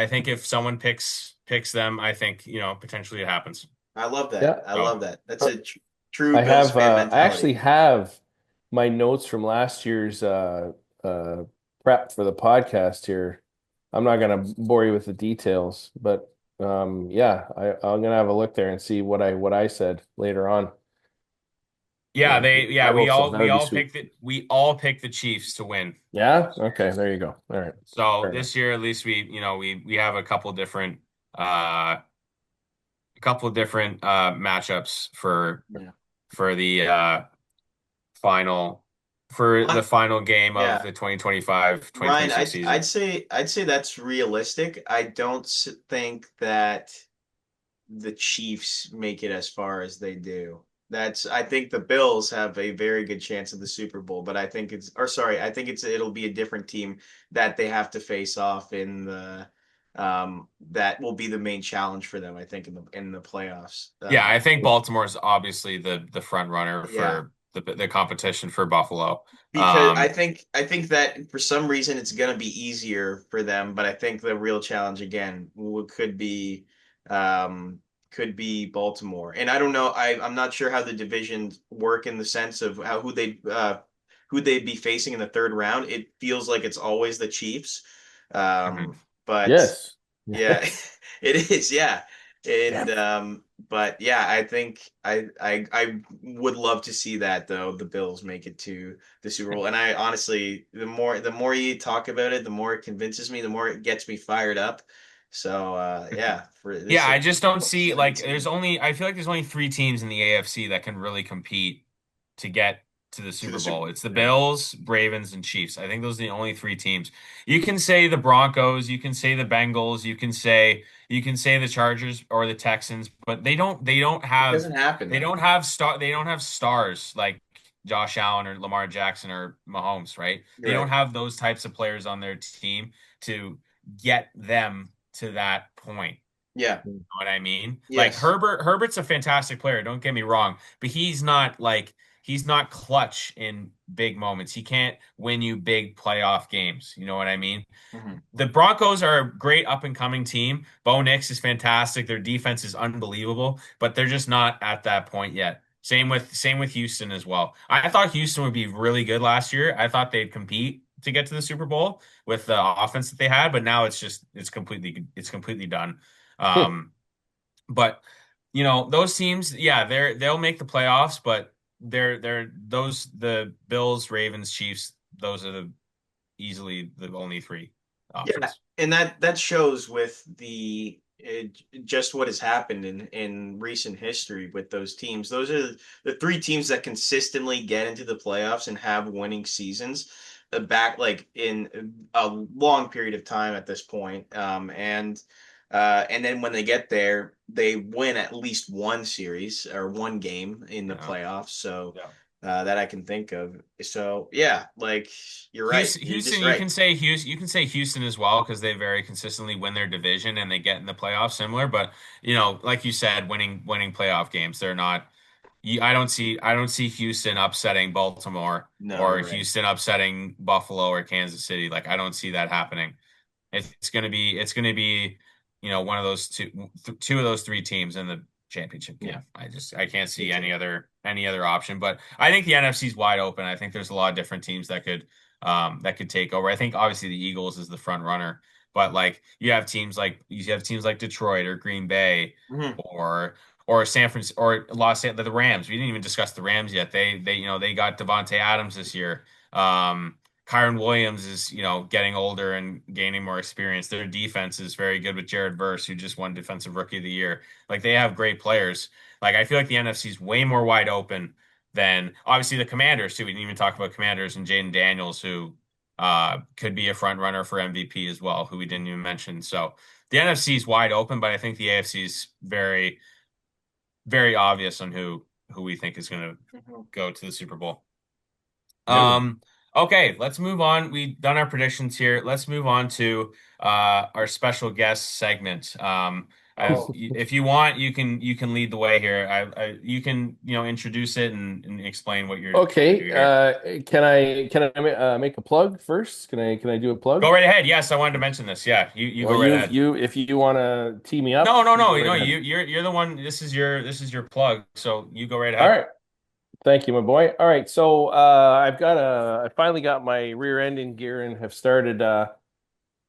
think if someone picks them, I think, potentially it happens. I love that. Yeah. I So love that. That's a true I Bills have fan I actually mentality. have my notes from last year's uh prep for the podcast here. I'm not gonna bore you with the details, but yeah, I'm gonna have a look there and see what I said later on. yeah, I hope so. That would be sweet. we all picked the Chiefs to win. Yeah? Okay, there you go. All right. So Fair enough. this year at least we have uh a couple different matchups Yeah. for the final for the Ryan- final game of Yeah. the 2025 Ryan, 2026 season. I'd say that's realistic. I don't think that the Chiefs make it as far as they do. I think the Bills have a very good chance of the Super Bowl, but I think I think it'll be a different team that they have to face off in the that will be the main challenge for them, I think, in the playoffs. Yeah, I think Baltimore's obviously the front runner Yeah. for the competition for Buffalo. Because Um, I think that for some reason it's going to be easier for them, but I think the real challenge again um could be Baltimore. And I don't know, I'm not sure how the divisions work in the sense of how who they'd be facing in the third round. It feels like it's always the Chiefs. mhm. But Yes. yeah, Yes. it is, yeah. Yeah. And but yeah, I think I would love to see that though, the Bills make it to the Super Bowl. And I honestly, the more you talk about it, the more it convinces me, the more it gets me fired up. So yeah, for Yeah, this I just don't this is see a good like season. I feel like there's only three teams in the AFC that can really compete to get to the To Super the Super Bowl. Bowl. It's the Yeah. Bills, Ravens, and Chiefs. I think those are the only three teams. You can say the Broncos, you can say the Bengals, you can say the Chargers or the Texans, but It doesn't happen though. they don't have stars like Josh Allen or Lamar Jackson or Mahomes, right? You're They don't right. have those types of players on their team to get them to that point. Yeah. You know what I mean? Like Yes. Herbert's a fantastic player, don't get me wrong, but he's not clutch in big moments. He can't win you big playoff games. You know what I mean? Hmm. The Broncos are a great up and coming team. Bo Nix is fantastic. Their defense is unbelievable, but they're just not at that point yet. Same with Houston as well. I thought Houston would be really good last year. I thought they'd compete to get to the Super Bowl with the offense that they had, but now it's completely done. Um, but those teams, yeah, they'll make the playoffs, but the Bills, Ravens, Chiefs, those are the easily the only three Yeah, options. and that shows with the just what has happened in recent history with those teams. Those are the three teams that consistently get into the playoffs and have winning seasons back like in a long period of time at this point. And then when they get there, they win at least one series or one game in the Yeah. playoffs. So Yeah. that I can think of. So yeah, like you're right. You're just right. You can say Houston as well because they very consistently win their division and they get in the playoffs similar. But like you said, winning playoff games, they're not. I don't see Houston upsetting Baltimore No, or you're right. Houston upsetting Buffalo or Kansas City. Like I don't see that happening. It's gonna be one of those two of those three teams in the championship game. I can't see any other option. But I think the NFC is wide open. I think there's a lot of different teams that could take over. I think obviously the Eagles is the front runner, but like you have teams like Detroit or Green Bay Mhm. or San Francisco or the Rams. We didn't even discuss the Rams yet. They got Devontae Adams this year. Kyron Williams is, getting older and gaining more experience. Their defense is very good with Jared Verse, who just won Defensive Rookie of the Year. Like they have great players. Like I feel like the NFC is way more wide open than obviously the Commanders too. We didn't even talk about Commanders and Jaden Daniels, who could be a front runner for MVP as well, who we didn't even mention. So the NFC is wide open, but I think the AFC is very, very obvious on who we think is going to go to the Super Bowl. Um, okay, let's move on. We've done our predictions here. Let's move on to our special guest segment. If you want, you can lead the way here. You can introduce it and explain what you're trying to do Okay. here. Can I make a plug first? Can I do a plug? Go right ahead. Yes, I wanted to mention this. Yeah, you Well, go right ahead. if you want to tee me No, up, no, you no, go right no. ahead. You're the one. This is your plug. So you go right All ahead. right. Thank you, my boy. All right. So I finally got my rear end in gear and have started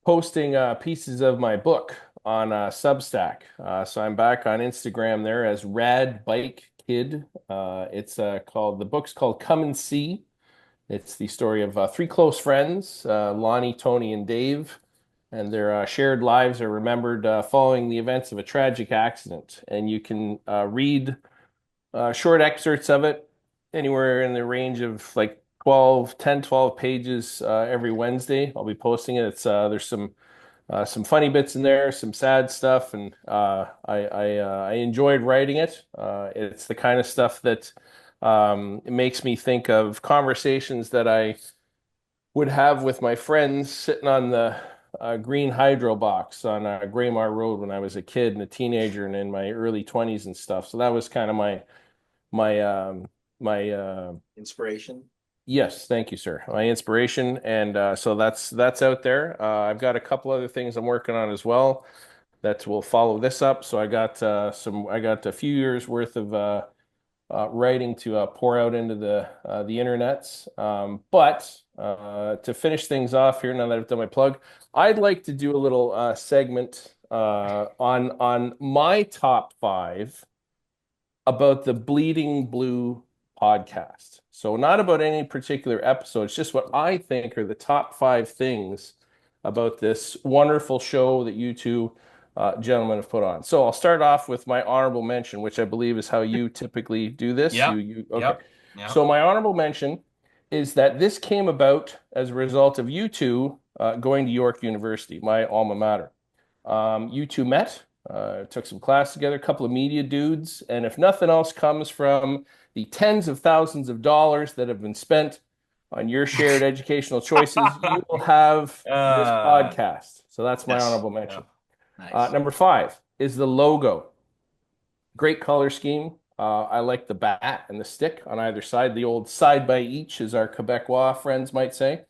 posting pieces of my book on Substack. So I'm back on Instagram there as Rad Bike Kid. The book's called Come and See. It's the story of three close friends, Lonnie, Tony, and Dave, and their shared lives are remembered following the events of a tragic accident. And you can read short excerpts of it, anywhere in the range of like 12 pages every Wednesday. I'll be posting it. There's some funny bits in there, some sad stuff, and I enjoyed writing it. It's the kind of stuff that it makes me think of conversations that I would have with my friends sitting on the green hydro box on Graymar Road when I was a kid and a teenager and in my early 20s and stuff. So that was kind of my Inspiration. yes, thank you, sir. My inspiration, and so that's out there. I've got a couple other things I'm working on as well that will follow this up. So I got a few years worth of writing to pour out into the internets. But to finish things off here, now that I've done my plug, I'd like to do a little segment on my top five about the Bleeding Blue podcast. So not about any particular episode, it's just what I think are the top five things about this wonderful show that you two gentlemen have put on. So I'll start off with my honorable mention, which I believe is how you typically do this. Yep. Okay. Yep. So my honorable mention is that this came about as a result of you two going to York University, my alma mater. You two met, took some class together, a couple of media dudes, and if nothing else comes from the tens of thousands of dollars that have been spent on your shared educational choices, you will have this podcast. So that's my Yes. honorable mention. Nice. Number five is the logo. Great color scheme. I like the bat and the stick on either side. The old side by each, as our Quebecois friends might say.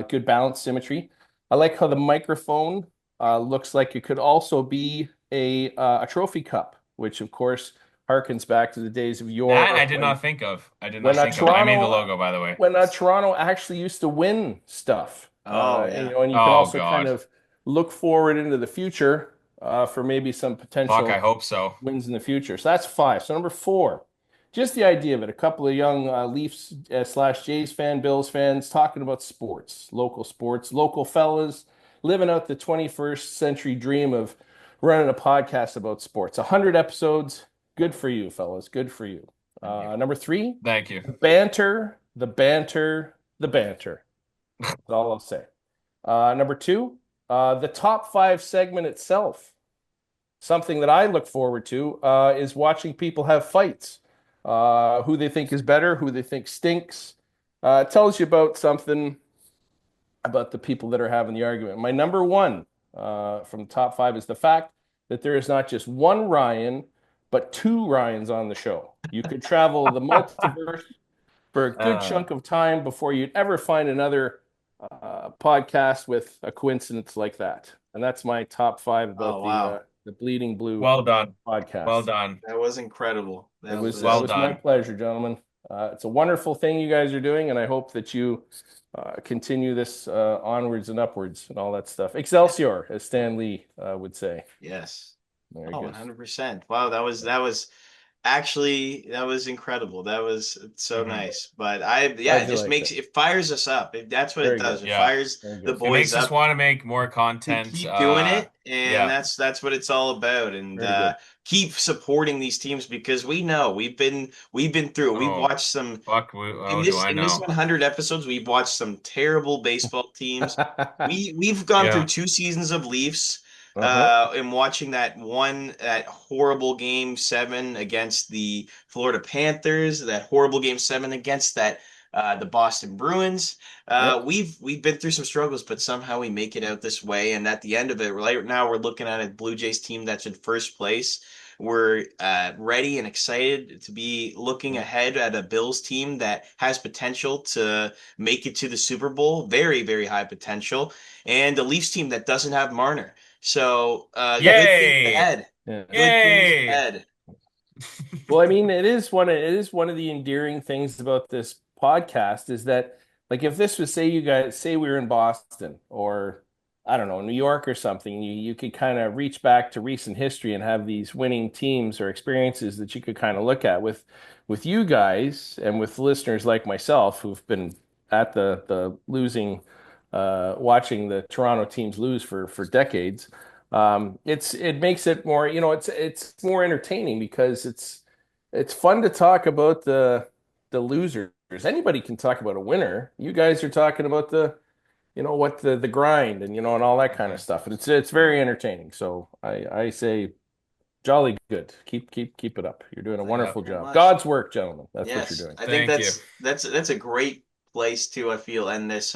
Good balance, symmetry. I like how the microphone looks like it could also be a trophy cup, which of course harkens back to the days of yore. That I did not think of. I did not when think of. I made the Toronto logo, by the way. when Toronto actually used to win stuff. Oh, yeah. And you can Oh also kind God. of look forward into the future for maybe some Fuck, potential I hope so. wins in the future. So that's five. So number four, just the idea of it. A couple of young Leafs slash Jays Bills fans talking about sports, local fellas living out the 21st century dream of running a podcast about sports. 100 episodes. Good for you, fellas. Good for you. Number three, Thank you. the banter, the banter, the banter. That's all I'll say. Number two, the top five segment itself. Something that I look forward to is watching people have fights. Who they think is better, who they think stinks. It tells you about something about the people that are having the argument. My number one from the top five is the fact that there is not just one Ryan, but two Ryans on the show. You could travel the multiverse for a good chunk of time before you'd ever find another podcast with a coincidence like that. And that's my top 5 Oh, about wow. the Bleeding Blue Well done. Well podcast. done. That was incredible. It That was Well my done. pleasure, gentlemen. It's a wonderful thing you guys are doing, and I hope that you continue this onwards and upwards and all that stuff. Excelsior, as Stan Lee would say. Yes. Very Oh, good. 100%. Wow, actually, that was incredible. That was so Mhm. nice. But Glad it you just liked makes it. it fires us up. That's what it Very does. good. It Yeah. fires Very the good. It boys makes us up want to make more to content. keep doing it, and Yeah. that's what it's all about. And Very good. keep supporting these teams because we know we've been through it. We've Oh, watched some fuck. in Oh, do this I in this know? 100 episodes. We've watched some terrible baseball teams. We've gone through Yeah. 2 seasons of Leafs. Uh-huh. And watching that horrible game 7 against the Florida Panthers, that horrible game 7 against the Boston Bruins. Yep. We've been through some struggles, but somehow we make it out this way. And at the end of it, right now we're looking at a Blue Jays team that's in first place. We're ready and excited to be looking ahead at a Bills team that has potential to make it to the Super Bowl, very, very high potential, and a Leafs team that doesn't have Marner. So good things Yay! ahead. Yeah. Good things Yay! ahead. Well, I mean, it is one of the endearing things about this podcast is that, like, if this was, say we were in Boston or I don't know, New York or something, you could kind of reach back to recent history and have these winning teams or experiences that you could kind of look at with you guys and with listeners like myself who've been at the losing watching the Toronto teams lose for decades. It makes it more, it's more entertaining because it's fun to talk about the losers. Anybody can talk about a winner. You guys are talking about what the grind and and all that kind of Mhm. stuff. And it's very entertaining. So I say jolly good. Keep it up. You're doing a Thank you wonderful very job. much. God's work, gentlemen. That's what you're Yes, doing. I think Thank you. that's a great place to, I feel, end this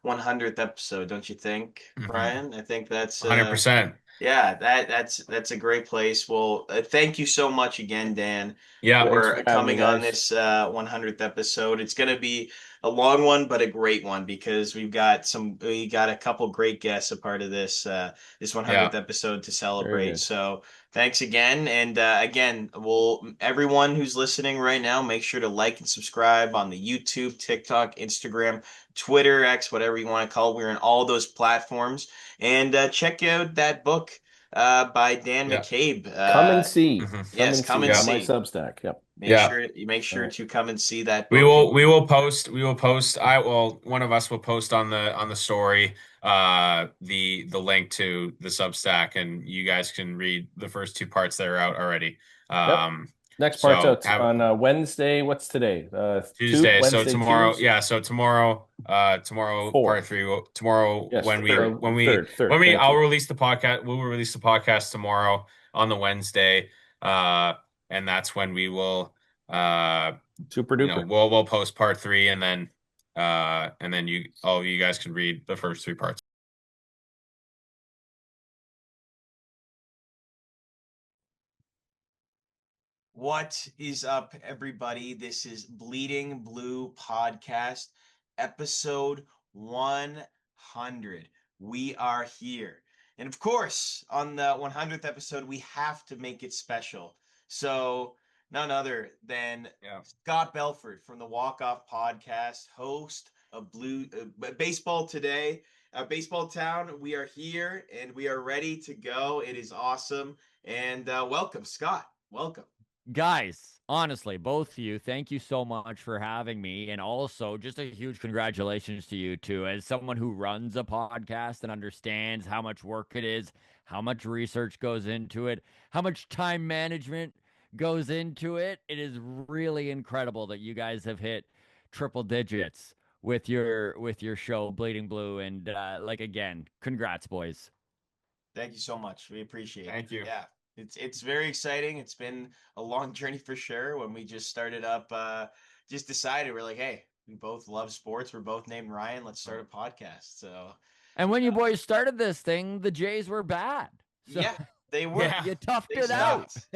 100th episode, don't you think, Mhm. Brian? I think that's 100%. yeah, that's a great place. Well, thank you so much again, Dan, Yeah. Thanks for for having me, coming on guys. this 100th episode. It's going to be a long one, but a great one because we got a couple great guests a part of this 100th Yeah. episode to Very celebrate. good. So thanks again, and again, everyone who's listening right now, make sure to like and subscribe on the YouTube, TikTok, Instagram, Twitter, X, whatever you want to call it. We're in all those platforms. And check out that book by Dan Yeah. McCabe. Come and see. Mhm. Come Yes, and come see and Yeah. on my see. Substack. Yep. Yeah. Make All sure right. to come and see that We book. will we will post we will post one of us will post on the story the link to the Substack, and you guys can read the first 2 parts that are out already. Yep. Um Next part's so out have on Wednesday. What's today? Tuesday. So Wednesday tomorrow, twos. yeah, so tomorrow part Four. 3 tomorrow Yes, Third. third. Thank I'll you. release the podcast, we'll release the podcast tomorrow on the Wednesday. And that's when we will Super duper. we'll post part 3, and then all of you guys can read the first 3 parts. What is up, everybody? This is Bleeding Blue Podcast, episode 100. We are here. And of course, on the 100th episode, we have to make it special. So, none other than Yeah. Scott Belford from the Walk Off Podcast, host of Baseball Today, Baseball Town. We are here and we are ready to go. It is awesome. And welcome, Scott. Welcome. Guys, honestly, both of you, thank you so much for having me. And also, just a huge congratulations to you too. As someone who runs a podcast and understands how much work it is, how much research goes into it, how much time management goes into it, it is really incredible that you guys have hit triple digits with your show Bleeding Blue. And like again, congrats, boys. Thank you so much. We appreciate it. Thank you. Yeah. It's very exciting. It's been a long journey for sure. When we just started up, just decided we're like, hey, we both love sports. We're both named Ryan. Let's start a podcast. So And when you boys started this thing, the Jays were bad. So yeah, they were. Yeah. you toughed They it out. sucked.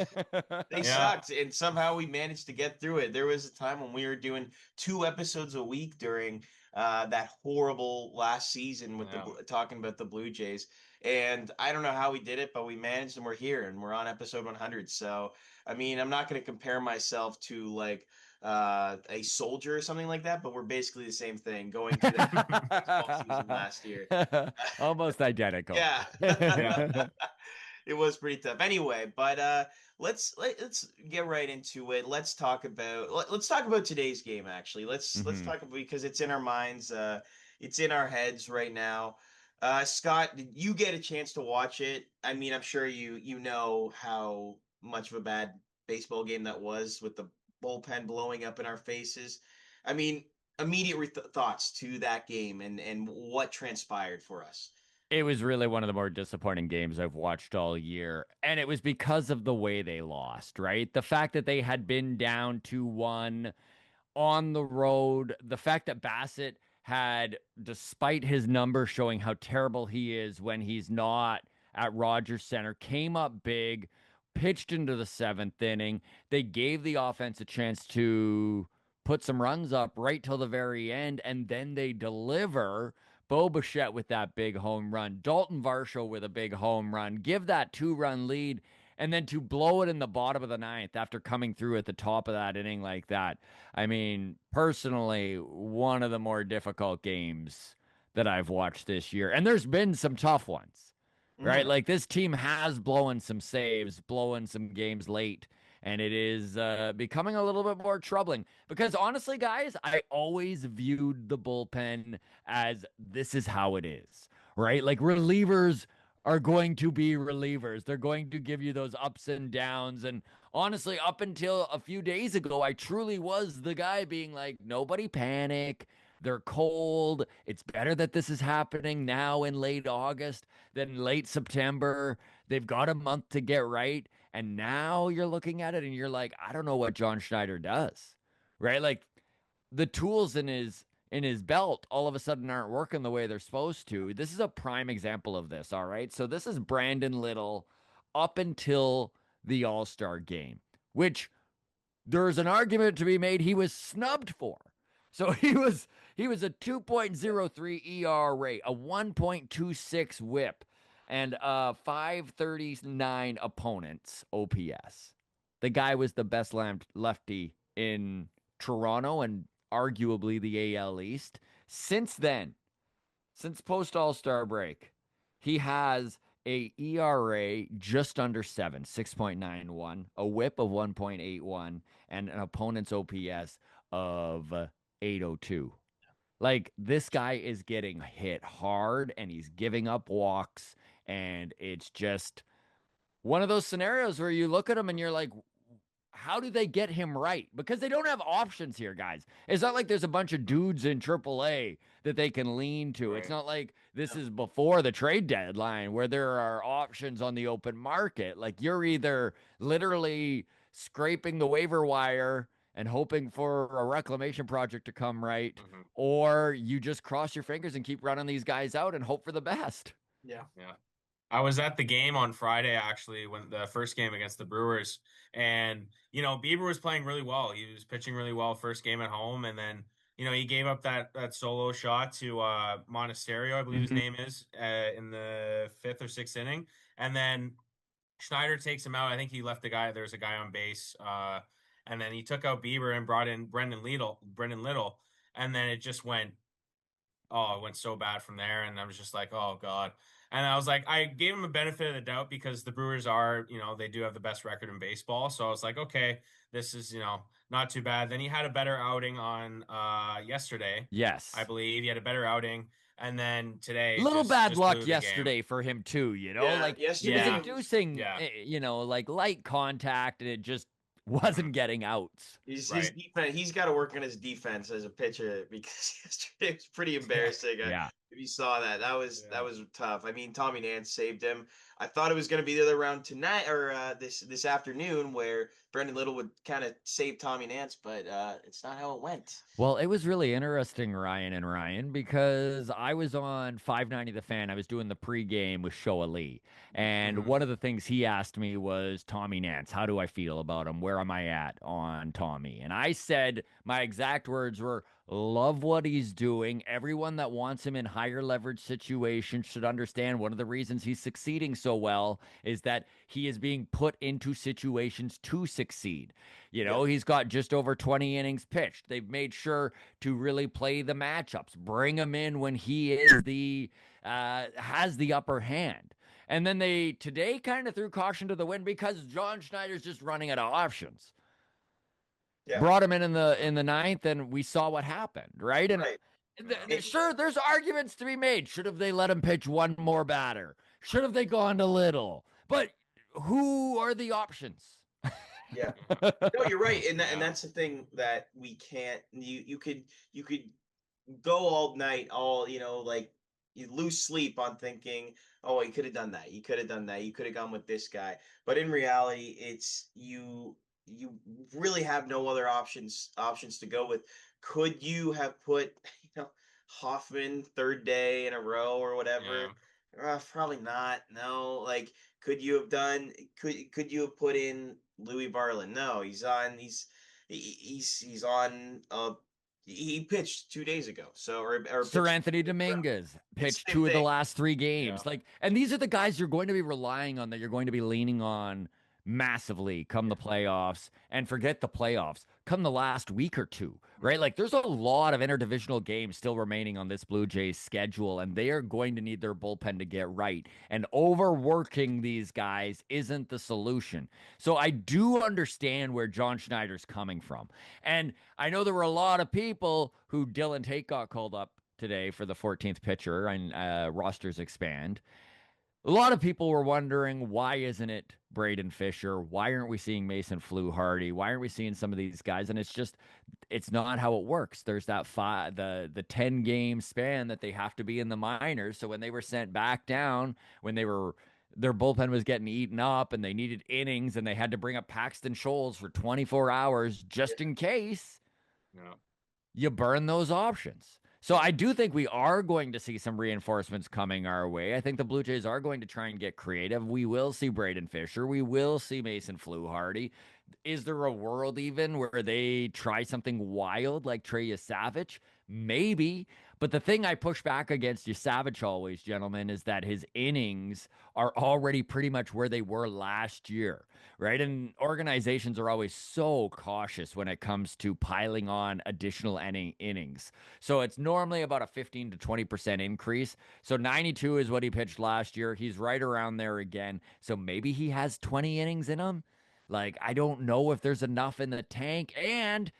They Yeah. sucked. And somehow we managed to get through it. There was a time when we were doing 2 episodes a week during that horrible last season with Yeah. talking about the Blue Jays. And I don't know how we did it, but we managed, and we're here, and we're on episode 100. So, I mean, I'm not going to compare myself to like a soldier or something like that, but we're basically the same thing going through that baseball season last year. Almost identical. Yeah. Yeah. It was pretty tough. Anyway, but let's get right into it. Let's talk about today's game actually. Let's Mhm. talk about because it's in our minds, it's in our heads right now. Scott, did you get a chance to watch it? I mean, I'm sure you know how much of a bad baseball game that was with the bullpen blowing up in our faces. I mean, immediate thoughts to that game and what transpired for us. It was really one of the more disappointing games I've watched all year. And it was because of the way they lost, right? The fact that they had been down 2-1 on the road, the fact that Bassett had, despite his number showing how terrible he is when he's not at Rogers Center, came up big, pitched into the seventh inning. They gave the offense a chance to put some runs up right till the very end, and then they deliver. Bo Bichette with that big home run, Dalton Varsho with a big home run, give that 2-run lead, and then to blow it in the bottom of the ninth after coming through at the top of that inning like that. I mean, personally, one of the more difficult games that I've watched this year. And there's been some tough ones, right? Mhm. Like this team has blown some saves, blown some games late. And it is becoming a little bit more troubling because honestly, guys, I always viewed the bullpen as this is how it is, right? Like relievers are going to be relievers. They're going to give you those ups and downs. And honestly, up until a few days ago, I truly was the guy being like, nobody panic. They're cold. It's better that this is happening now in late August than late September. They've got a month to get right. And now you're looking at it and you're like, I don't know what John Schneider does. Right? Like the tools in his belt all of a sudden aren't working the way they're supposed to. This is a prime example of this, all right? So this is Brandon Little up until the All-Star game, which there's an argument to be made he was snubbed for. So he was a 2.03 ERA, a 1.26 whip, and 539 opponents OPS. The guy was the best lefty in Toronto and arguably the AL East. Since then, since post All-Star break, he has a ERA just under 7, 6.91, a whip of 1.81, and an opponent's OPS of 802. Like this guy is getting hit hard and he's giving up walks, and it's just one of those scenarios where you look at him and you're like, how do they get him right? Because they don't have options here, guys. It's not like there's a bunch of dudes in AAA that they can lean to. It's Right. not like this is before the trade deadline where there are options on the open market. Like you're either literally scraping the waiver wire and hoping for a reclamation project to come right, Mhm. or you just cross your fingers and keep running these guys out and hope for the best. Yeah. Yeah. I was at the game on Friday, actually, when the first game against the Brewers, and Bieber was playing really well. He was pitching really well first game at home, and then he gave up that solo shot to Monasterio, I believe his Mhm. name is, in the fifth or sixth inning, and then Schneider takes him out. I think he left the guy. There's a guy on base, and then he took out Bieber and brought in Brendan Little, and then it just went. Oh, it went so bad from there, and I was just like, oh God. And I was like, I gave him a benefit of the doubt because the Brewers are, they do have the best record in baseball. So I was like, okay, this is, not too bad. Then he had a better outing on yesterday, I Yes. believe. He had a better outing, and then today Little bad just luck blew the game. yesterday for him too, Yeah, like he was yesterday Yeah, inducing yeah, like light contact and it just wasn't hmm getting outs. his right, defense. He's got to work on his defense as a pitcher because yesterday was pretty yeah, embarrassing. Yeah. If you saw that, that yeah, was tough. I mean, Tommy Nance saved him. I thought it was going to be the other round tonight or this afternoon where Brendan Little would kind of save Tommy Nance, but it's not how it went. Well, it was really interesting, Ryan, because I was on 590 The Fan. I was doing the pregame with Shoa Lee. And Mm-hmm. one of the things he asked me was Tommy Nance. How do I feel about him? Where am I at on Tommy? And I said, my exact words were, love what he's doing. Everyone that wants him in higher leverage situations should understand one of the reasons he's succeeding so well is that he is being put into situations to succeed. You know, Yep. he's got just over 20 innings pitched. They've made sure to really play the matchups, bring him in when he is the has the upper hand. And then they today kind of threw caution to the wind because John Schneider's just running out of options. Yeah. Brought him in the ninth, and we saw what happened, right? And Right. sure, there's arguments to be made. Should have they let him pitch one more batter? Should have they gone to Little? But who are the options? Yeah. No, you're right, and Yeah. that's the thing that we can't. You could go all night, like you lose sleep on thinking, oh, you could have done that, you could have done that, you could have gone with this guy. But in reality, it's you really have no other options to go with. Could you have put, Hoffman third day in a row or whatever? Yeah. Probably not. No, like could you have done? Could you have put in Louis Varland? No, he's on. He pitched 2 days ago, so or Sir pitched. Anthony Dominguez It's pitched the same two of the thing. last three Yeah. games. Like, and these are the guys you're going to be relying on, that you're going to be leaning on massively come the playoffs, and forget the playoffs, come the last week or two, right? Like, there's a lot of interdivisional games still remaining on this Blue Jays schedule, and they are going to need their bullpen to get right. And overworking these guys isn't the solution. So I do understand where John Schneider's coming from. And I know there were a lot of people who Dylan Tate got called up today for the 14th pitcher, and rosters expand. A lot of people were wondering, why isn't it Braden Fisher? Why aren't we seeing Mason Fluharty? Why aren't we seeing some of these guys? And it's not how it works. There's that the 10 game span that they have to be in the minors. So when they were sent back down, when their bullpen was getting eaten up and they needed innings and they had to bring up Paxton Scholes for 24 hours just in case, Yeah. you burn those options. So I do think we are going to see some reinforcements coming our way. I think the Blue Jays are going to try and get creative. We will see Braden Fisher. We will see Mason Fluharty. Is there a world even where they try something wild like Trey Savage? Maybe. But the thing I push back against Savage always, gentlemen, is that his innings are already pretty much where they were last year, right? And organizations are always so cautious when it comes to piling on additional innings. So it's normally about a 15 to 20% increase. So 92 is what he pitched last year. He's right around there again. So maybe he has 20 innings in him. Like, I don't know if there's enough in the tank, and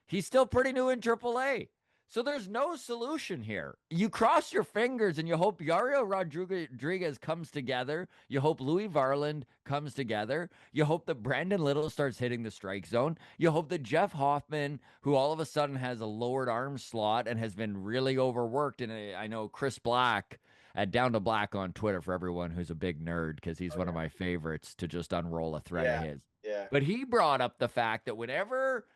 he's still pretty new in AAA. So there's no solution here. You cross your fingers and you hope Yariel Rodriguez comes together. You hope Louis Varland comes together. You hope that Brandon Little starts hitting the strike zone. You hope that Jeff Hoffman, who all of a sudden has a lowered arm slot and has been really overworked. And I know Chris Black at Down to Black on Twitter, for everyone who's a big nerd, because he's one of my favorites to just unroll a thread of Yeah. his. Yeah. But he brought up the fact that whenever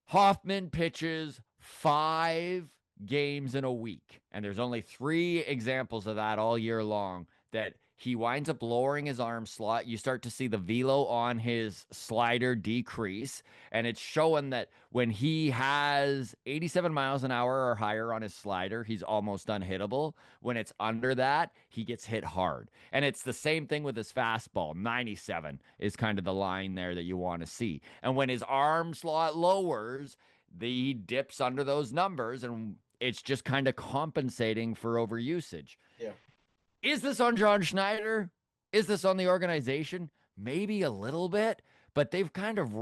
Hoffman pitches 5 games in a week, and there's only 3 examples of that all year long, that he winds up lowering his arm slot. You start to see the velo on his slider decrease, and it's showing that when he has 87 miles an hour or higher on his slider, he's almost unhittable. When it's under that, he gets hit hard. And it's the same thing with his fastball. 97 is kind of the line there that you want to see. And when his arm slot lowers, he dips under those numbers, and it's just kind of compensating for overusage. Yeah. Is this on John Schneider? Is this on the organization? Maybe a little bit, but they've kind of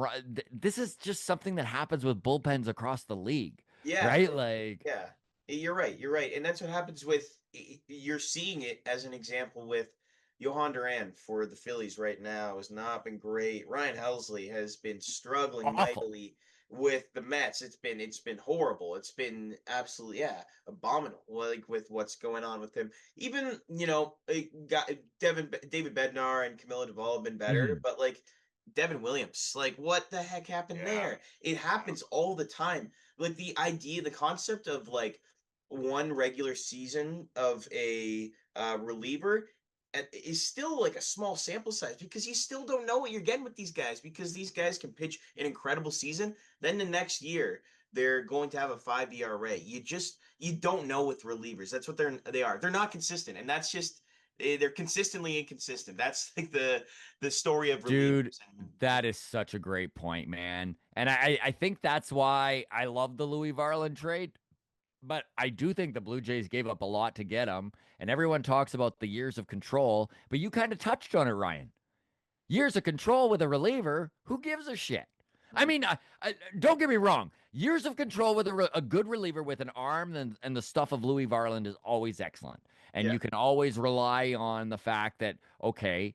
this is just something that happens with bullpens across the league, Yeah. right? Like, Yeah. You're right. You're right. And that's what happens with, you're seeing it as an example with Johan Duran for the Phillies right now has not been great. Ryan Helsley has been struggling awful. mightily with the Mets. It's been horrible. It's been absolutely, yeah, abominable. Like with what's going on with him. Even, it got David Bednar and Camilla Duvall have been better, Mhm. but like Devin Williams. Like, what the heck happened there? It happens all the time. Like the idea, the concept of like one regular season of a reliever is still like a small sample size because you still don't know what you're getting with these guys because these guys can pitch an incredible season. Then the next year they're going to have a 5 ERA. You don't know with relievers. That's what they are. They're not consistent, and that's just they're consistently inconsistent. That's like the story of Dude, relievers. And that is such a great point, man. And I think that's why I love the Louis Varland trade. But I do think the Blue Jays gave up a lot to get him. And everyone talks about the years of control, but you kind of touched on it, Ryan. Years of control with a reliever, who gives a shit? I mean, don't get me wrong. Years of control with a good reliever with an arm and the stuff of Louis Varland is always excellent. And yeah, you can always rely on the fact that, okay,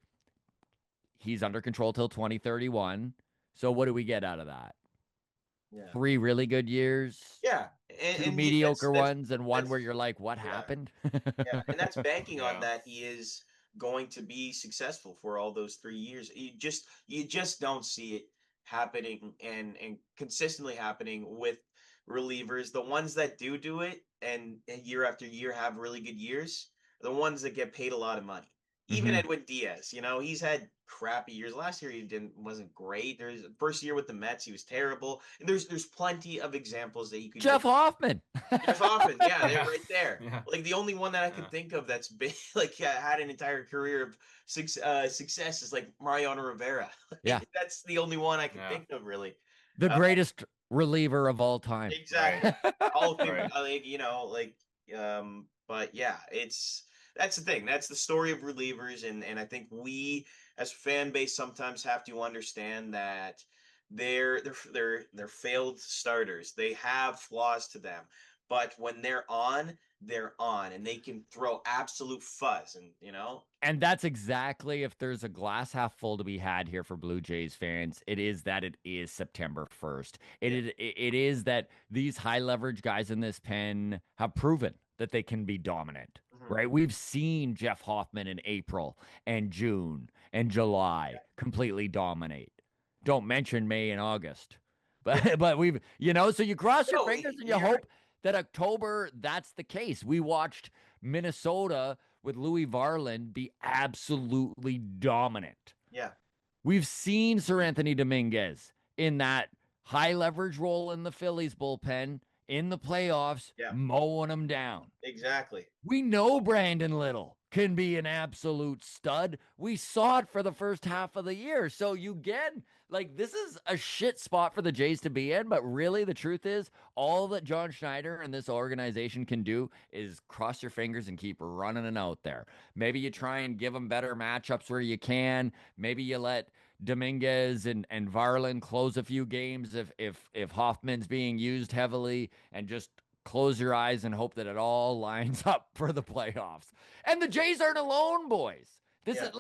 he's under control till 2031. So what do we get out of that? yeah, 3 really good years, yeah, two and mediocre ones, and one where that's you're like, what yeah. happened? Yeah, and that's banking on Yeah. that he is going to be successful for all those 3 years. You just don't see it happening and consistently happening with relievers. The ones that do it and year after year have really good years, are the ones that get paid a lot of money. Even Mhm. Edwin Diaz, he's had crappy years. Last year he wasn't great. There's first year with the Mets, he was terrible. And there's plenty of examples that you could go. Jeff Hoffman. Jeff Hoffman, yeah, they're Yeah. right there. Yeah. Like the only one that I could Yeah. think of that's been like had an entire career of success is like Mariano Rivera. Yeah, Like, that's the only one I could Yeah. think of, really. the Uh, greatest reliever of all time. Right. exactly. Hall of Fame, Right. but yeah, that's the thing. That's the story of relievers, and I think we as fan base sometimes have to understand that they're failed starters. They have flaws to them, but when they're on, and they can throw absolute fuzz, and And that's exactly, if there's a glass half full to be had here for Blue Jays fans, it is that it is September 1st. yeah, It is that these high leverage guys in this pen have proven that they can be dominant, mhm, right? We've seen Jeff Hoffman in April and June and July completely dominate. Don't mention May and August. yeah. But so you cross your No, fingers and you you're hope that October that's the case. We watched Minnesota with Louis Varland be absolutely dominant. yeah, We've seen Sir Anthony Dominguez in that high leverage role in the Phillies bullpen in the playoffs, yeah, mowing them down. exactly. We know Brandon Little can be an absolute stud. We saw it for the first half of the year. So you get like this is a shit spot for the Jays to be in, but really the truth is all that John Schneider and this organization can do is cross your fingers and keep running it out there. Maybe you try and give them better matchups where you can. Maybe you let Dominguez and Varland close a few games if Hoffman's being used heavily and just close your eyes and hope that it all lines up for the playoffs. And the Jays aren't alone, boys. This Yeah,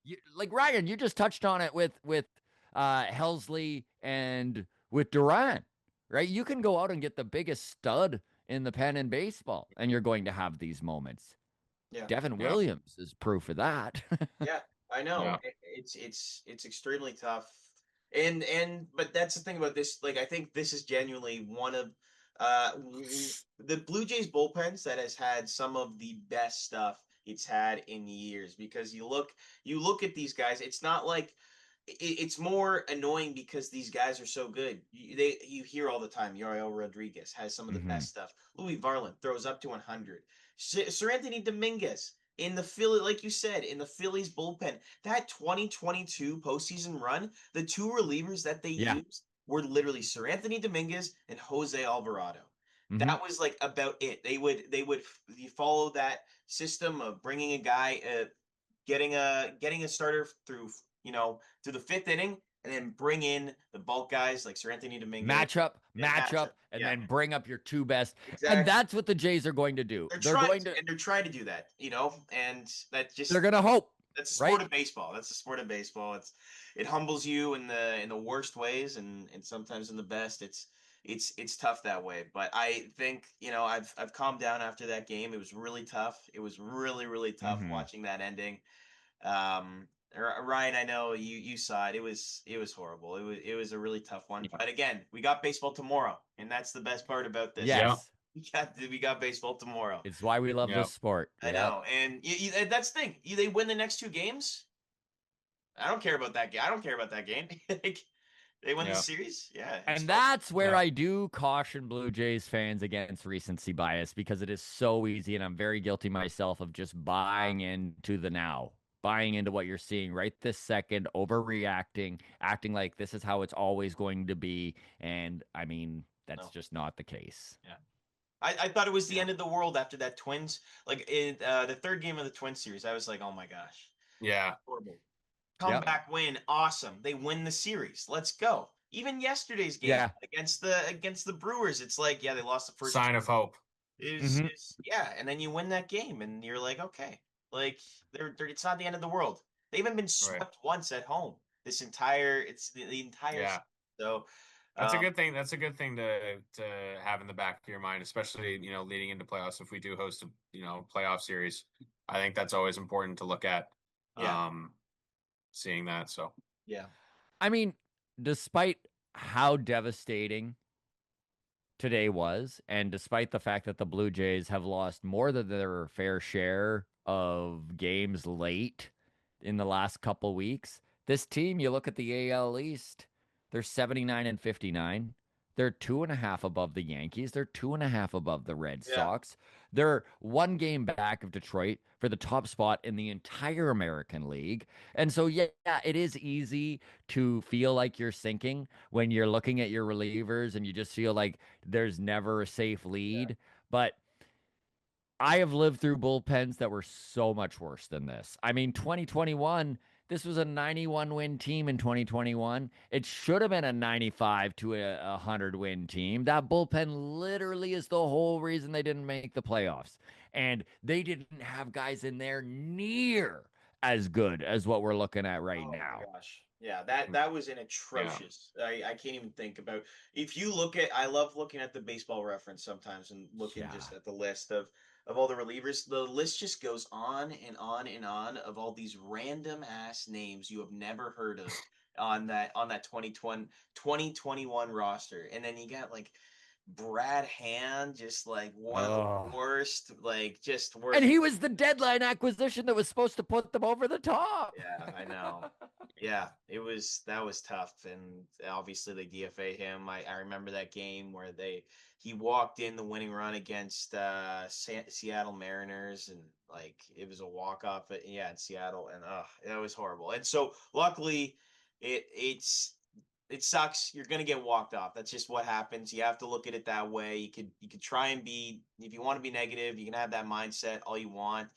is like Ryan, you just touched on it with Helsley and with Duran, right? You can go out and get the biggest stud in the pen in baseball, and you're going to have these moments. yeah. Devin Yeah. Williams is proof of that. Yeah, I know. Yeah. It's extremely tough. But that's the thing about this. Like, I think this is genuinely one of the Blue Jays bullpens that has had some of the best stuff it's had in years because you look at these guys, it's not like it's more annoying because these guys are so good. You hear all the time. Yariel Rodriguez has some of the Mhm. best stuff. Louis Varland throws up to 100. Sir Anthony Dominguez in the Philly, like you said, in the Phillies bullpen, that 2022 postseason run, the two relievers that they Yeah. used were literally Sir Anthony Dominguez and Jose Alvarado. Mhm. That was like about it. They would you follow that system of bringing a guy, getting a starter through the fifth inning, and then bring in the bulk guys like Sir Anthony Dominguez. Matchup, and Yeah, then bring up your two best. And exactly. that's what the Jays are going to do. They're They're trying going to, to and they're trying to do that, and they're going to hope, that's the sport right? of baseball. That's the sport of baseball. It humbles you in the worst ways, and sometimes in the best. It's tough that way. But I think I've calmed down after that game. It was really tough. It was really really tough Mhm. watching that ending. Um, Ryan, I know you saw it. It was horrible. It was a really tough one. But again, we got baseball tomorrow, and that's the best part about this. Yeah. Yes. We got baseball tomorrow. It's why we love Yeah. this sport. I know, and that's the thing. They win the next two games. I don't care about that game. I don't care about that game. Like, they win the Yeah. series. Yeah, it's And fun. that's where Yeah. I do caution Blue Jays fans against recency bias because it is so easy, and I'm very guilty myself of just buying into the now, buying into what you're seeing right this second, overreacting, acting like this is how it's always going to be. And I mean, that's No. just not the case. Yeah. I thought it was the end of the world after that Twins, like in the third game of the Twins series. I was like, oh my gosh, Yeah. horrible. Yep. Comeback win, awesome. They win the series. Let's go. Even yesterday's game Yeah. against the Brewers, it's like, yeah, they lost the first Sign of hope. Mhm. yeah, and then you win that game, and you're like, okay, like it's not the end of the world. They haven't been swept once at home this entire the entire Yeah. so That's a good thing. That's a good thing to have in the back of your mind, especially, leading into playoffs. If we do host a, playoff series, I think that's always important to look at. Yeah. Seeing that. So yeah. I mean, despite how devastating today was, and despite the fact that the Blue Jays have lost more than their fair share of games late in the last couple weeks, this team, you look at the AL East, they're 79 and 59. They're 2.5 above the Yankees. They're 2.5 above the Red Yeah. Sox. They're one game back of Detroit for the top spot in the entire American League. And so, yeah, it is easy to feel like you're sinking when you're looking at your relievers and you just feel like there's never a safe lead. But I have lived through bullpens that were so much worse than this. I mean, 2021, this was a 91 win team in 2021. It should have been a 95 to a 100 win team. That bullpen literally is the whole reason they didn't make the playoffs. And they didn't have guys in there near as good as what we're looking at right Oh now. my gosh. Yeah, that was an atrocious. I can't even think about if you look at I love looking at the baseball reference sometimes and looking just Yeah. at the list of all the relievers. The list just goes on and on and on of all these random ass names you have never heard of on that 2021 roster. And then you got like Brad Hand, just like one of the Oh. worst, like just And worst. he was the deadline acquisition that was supposed to put them over the top. Yeah, I know. Yeah, that was tough, and obviously they DFA him. I remember that game where he walked in the winning run against Seattle Mariners, and like it was a walk off. Yeah, in Seattle, and that was horrible. And so luckily, it sucks. You're gonna get walked off. That's just what happens. You have to look at it that way. You could try and be if you want to be negative, you can have that mindset all you want.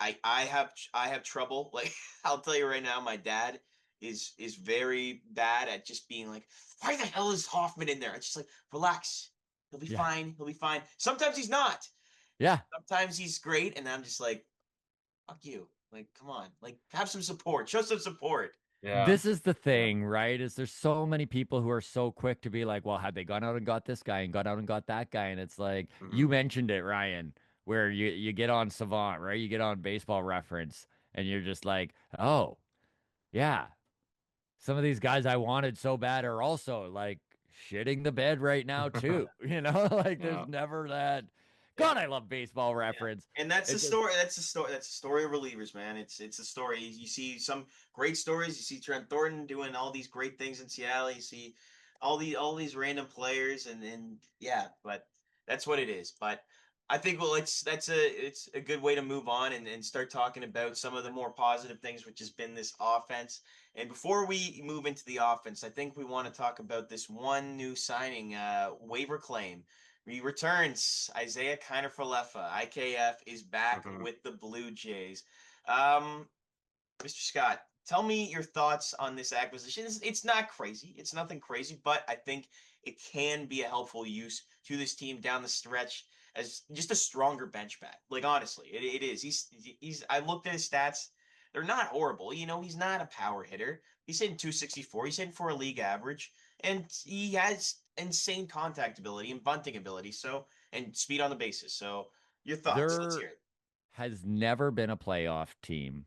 I have trouble. Like I'll tell you right now, my dad is very bad at just being like, why the hell is Hoffman in there? It's just like, relax. He'll be Yeah. fine. He'll be fine. Sometimes he's not. Yeah. Sometimes he's great, and I'm just like, fuck you. Like, come on. Like, have some support. Show some support. yeah. This is the thing, right? Is there's so many people who are so quick to be like, well, had they gone out and got this guy and gone out and got that guy? And it's like, you Mhm. mentioned it, Ryan, where you get on Savant, right? You get on Baseball Reference and you're just like, oh, yeah, some of these guys I wanted so bad are also like shitting the bed right now too. Like Yeah. there's never that. Yeah. God, I love Baseball Reference. And that's the It just, story. That's the story. That's the story of relievers, man. It's a story. You see some great stories. You see Trent Thornton doing all these great things in Seattle. You see all these random players, and yeah, but that's what it is. But I think it's a good way to move on and start talking about some of the more positive things, which has been this offense. And before we move into the offense, I think we want to talk about this one new signing, waiver claim. He returns. Isaiah Kiner-Falefa, IKF, is back Mhm. with the Blue Jays. Mr. Scott, tell me your thoughts on this acquisition. It's not crazy. It's nothing crazy, but I think it can be a helpful use to this team down the stretch as just a stronger bench bat. Like honestly, it is. He's. I looked at his stats. They're not horrible. He's not a power hitter. He's hitting 264. He's hitting for a league average, and he has insane contact ability and bunting ability. So and speed on the bases. So your thoughts? Let's there hear it. has never been a playoff team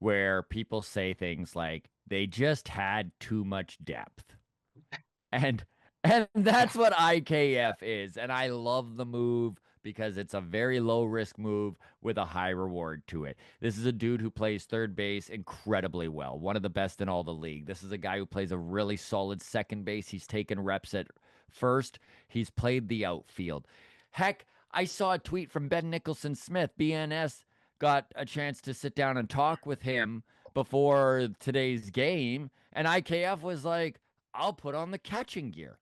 where people say things like they just had too much depth. And that's what IKF is. And I love the move because it's a very low risk move with a high reward to it. This is a dude who plays third base incredibly well, one of the best in all the league. This is a guy who plays a really solid second base. He's taken reps at first. He's played the outfield. Heck, I saw a tweet from Ben Nicholson Smith. BNS got a chance to sit down and talk with him before today's game, and IKF was like, I'll put on the catching gear.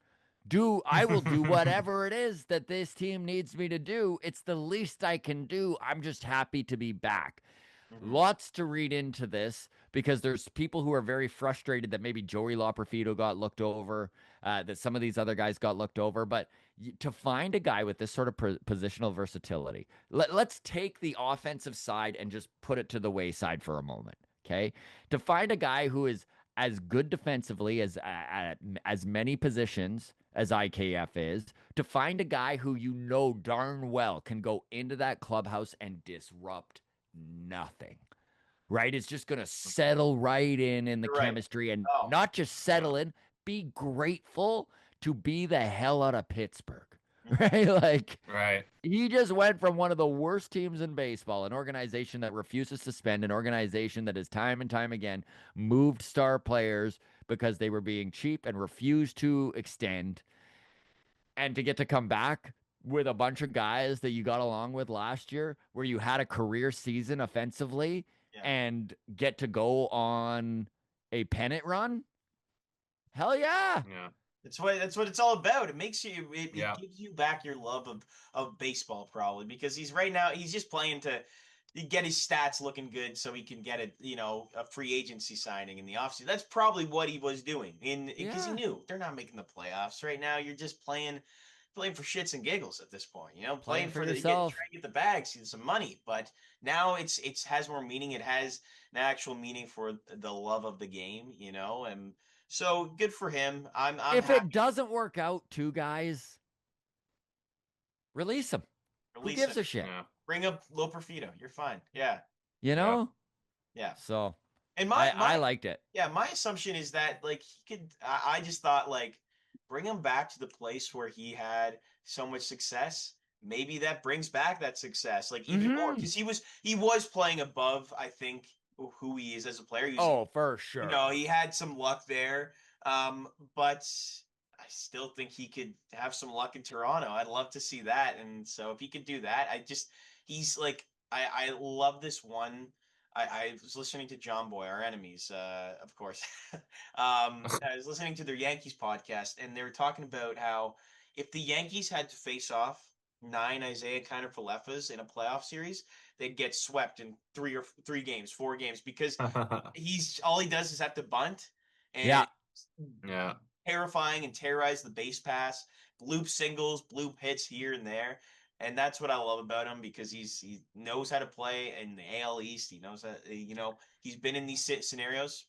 I will do whatever it is that this team needs me to do. It's the least I can do. I'm just happy to be back. Lots to read into this because there's people who are very frustrated that maybe Joey Loperfido got looked over, that some of these other guys got looked over. But to find a guy with this sort of positional versatility, let's take the offensive side and just put it to the wayside for a moment. Okay. To find a guy who is as good defensively as at as many positions as IKF is, to find a guy who you know darn well can go into that clubhouse and disrupt nothing, right? It's just going to settle right in the You're right. chemistry and Oh. not just settle in, be grateful to be the hell out of Pittsburgh, right? Like, Right. he just went from one of the worst teams in baseball, an organization that refuses to spend, an organization that has time and time again moved star players because they were being cheap and refused to extend, and to get to come back with a bunch of guys that you got along with last year, where you had a career season offensively, Yeah. and get to go on a pennant run. Hell yeah. Yeah. That's what it's all about. It makes you it Yeah. gives you back your love of baseball, probably, because he's just playing to get his stats looking good so he can get a free agency signing in the offseason. That's probably what he was doing because he Yeah. knew they're not making the playoffs right now. You're just playing for shits and giggles at this point, Playing for trying yourself. to get the bag, see some money. But now it's has more meaning. It has an actual meaning for the love of the game, and so good for him. I'm If happy. it doesn't work out, two guys, release him. Who Release gives him. a shit? Yeah. Bring up Loperfido. You're fine. Yeah. You know? Yeah. So And I liked it. yeah, my assumption is that like he could I just thought like bring him back to the place where he had so much success. Maybe that brings back that success like even more because he was playing above, I think, who he is as a player. Oh, for sure. He had some luck there. But I still think he could have some luck in Toronto. I'd love to see that. And so if he could do that, he's like, I love this one. I was listening to John Boy, our enemies, of course. I was listening to their Yankees podcast, and they were talking about how if the Yankees had to face off 9 Isaiah Kiner Falefas in a playoff series, they'd get swept in 3 games, 4 games, because all he does is have to bunt and Yeah. terrifying and terrorize the base pass, bloop singles, bloop hits here and there. And that's what I love about him because he knows how to play in the AL East. He knows how, he's been in these scenarios.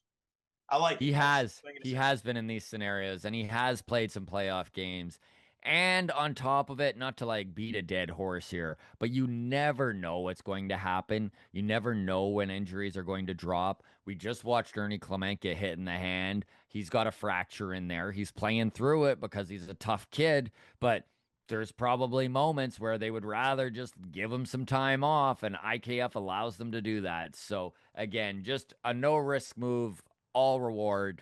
I like He it. has. That's what I'm gonna He say. has been in these scenarios and he has played some playoff games. And on top of it, not to like beat a dead horse here, but you never know what's going to happen. You never know when injuries are going to drop. We just watched Ernie Clement get hit in the hand. He's got a fracture in there. He's playing through it because he's a tough kid, but there's probably moments where they would rather just give him some time off, and IKF allows them to do that. So again, just a no risk move, all reward.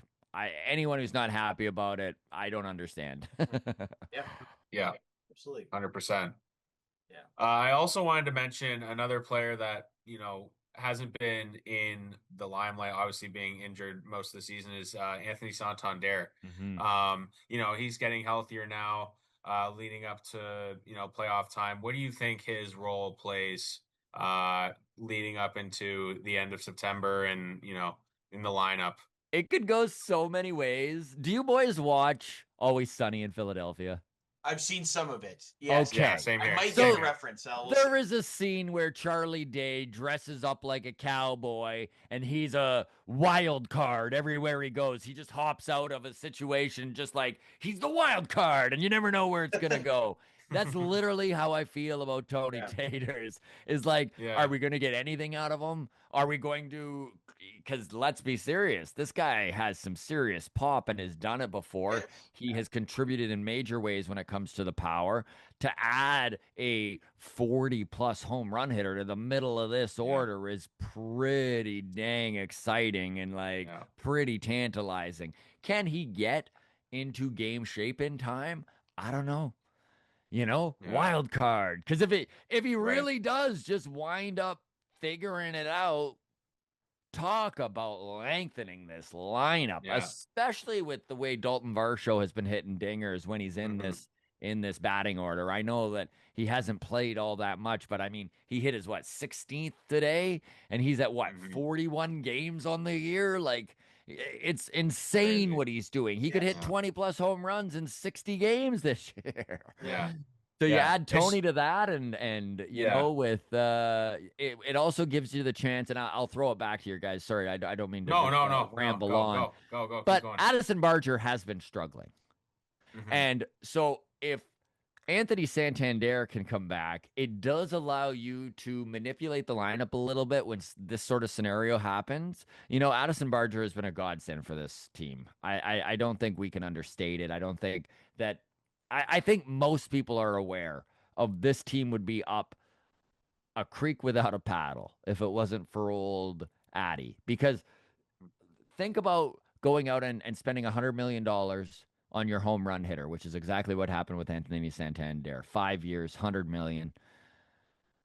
Anyone who's not happy about it, I don't understand. Yeah, Yeah. absolutely. 100%. Yeah. I also wanted to mention another player that, hasn't been in the limelight, obviously being injured most of the season, is Anthony Santander. He's getting healthier now, leading up to, playoff time. What do you think his role plays leading up into the end of September and, in the lineup? It could go so many ways. Do you boys watch Always Sunny in Philadelphia? I've seen some of it. Yes. Okay. Yeah, same here. I might So- get the reference. We'll There see. is a scene where Charlie Day dresses up like a cowboy and he's a wild card everywhere he goes. He just hops out of a situation just like he's the wild card and you never know where it's going to go. That's literally how I feel about Tony Yeah. Taters. Is like, Yeah. are we going to get anything out of him? Are we going to? Because let's be serious, this guy has some serious pop and has done it before. He has contributed in major ways when it comes to the power. To add a 40 plus home run hitter to the middle of this Yeah. order is pretty dang exciting and like Yeah. pretty tantalizing. Can he get into game shape in time? I don't know. Yeah. Wild card. Because if he Right. really does just wind up figuring it out, talk about lengthening this lineup, Yeah. especially with the way Dalton Varsho has been hitting dingers when he's in Mhm. this batting order. I know that he hasn't played all that much, but I mean, he hit his 16th today, and he's at Mhm. 41 games on the year. Like, it's insane Crazy. what he's doing. He could hit Yeah. 20 plus home runs in 60 games this year. Yeah. So you Yeah. add Tony to that, and Yeah. with it also gives you the chance, and I'll throw it back to you guys. Sorry, I don't mean to No, just no, no, no. ramble Go, on, go, go, go. Keep but going. Addison Barger has been struggling, Mhm. and so if Anthony Santander can come back, it does allow you to manipulate the lineup a little bit when this sort of scenario happens. Addison Barger has been a godsend for this team. I don't think we can understate it. I don't think that. I think most people are aware of this team would be up a creek without a paddle if it wasn't for old Addy. Because think about going out and spending $100 million on your home run hitter, which is exactly what happened with Anthony Santander. 5 years, 100 million.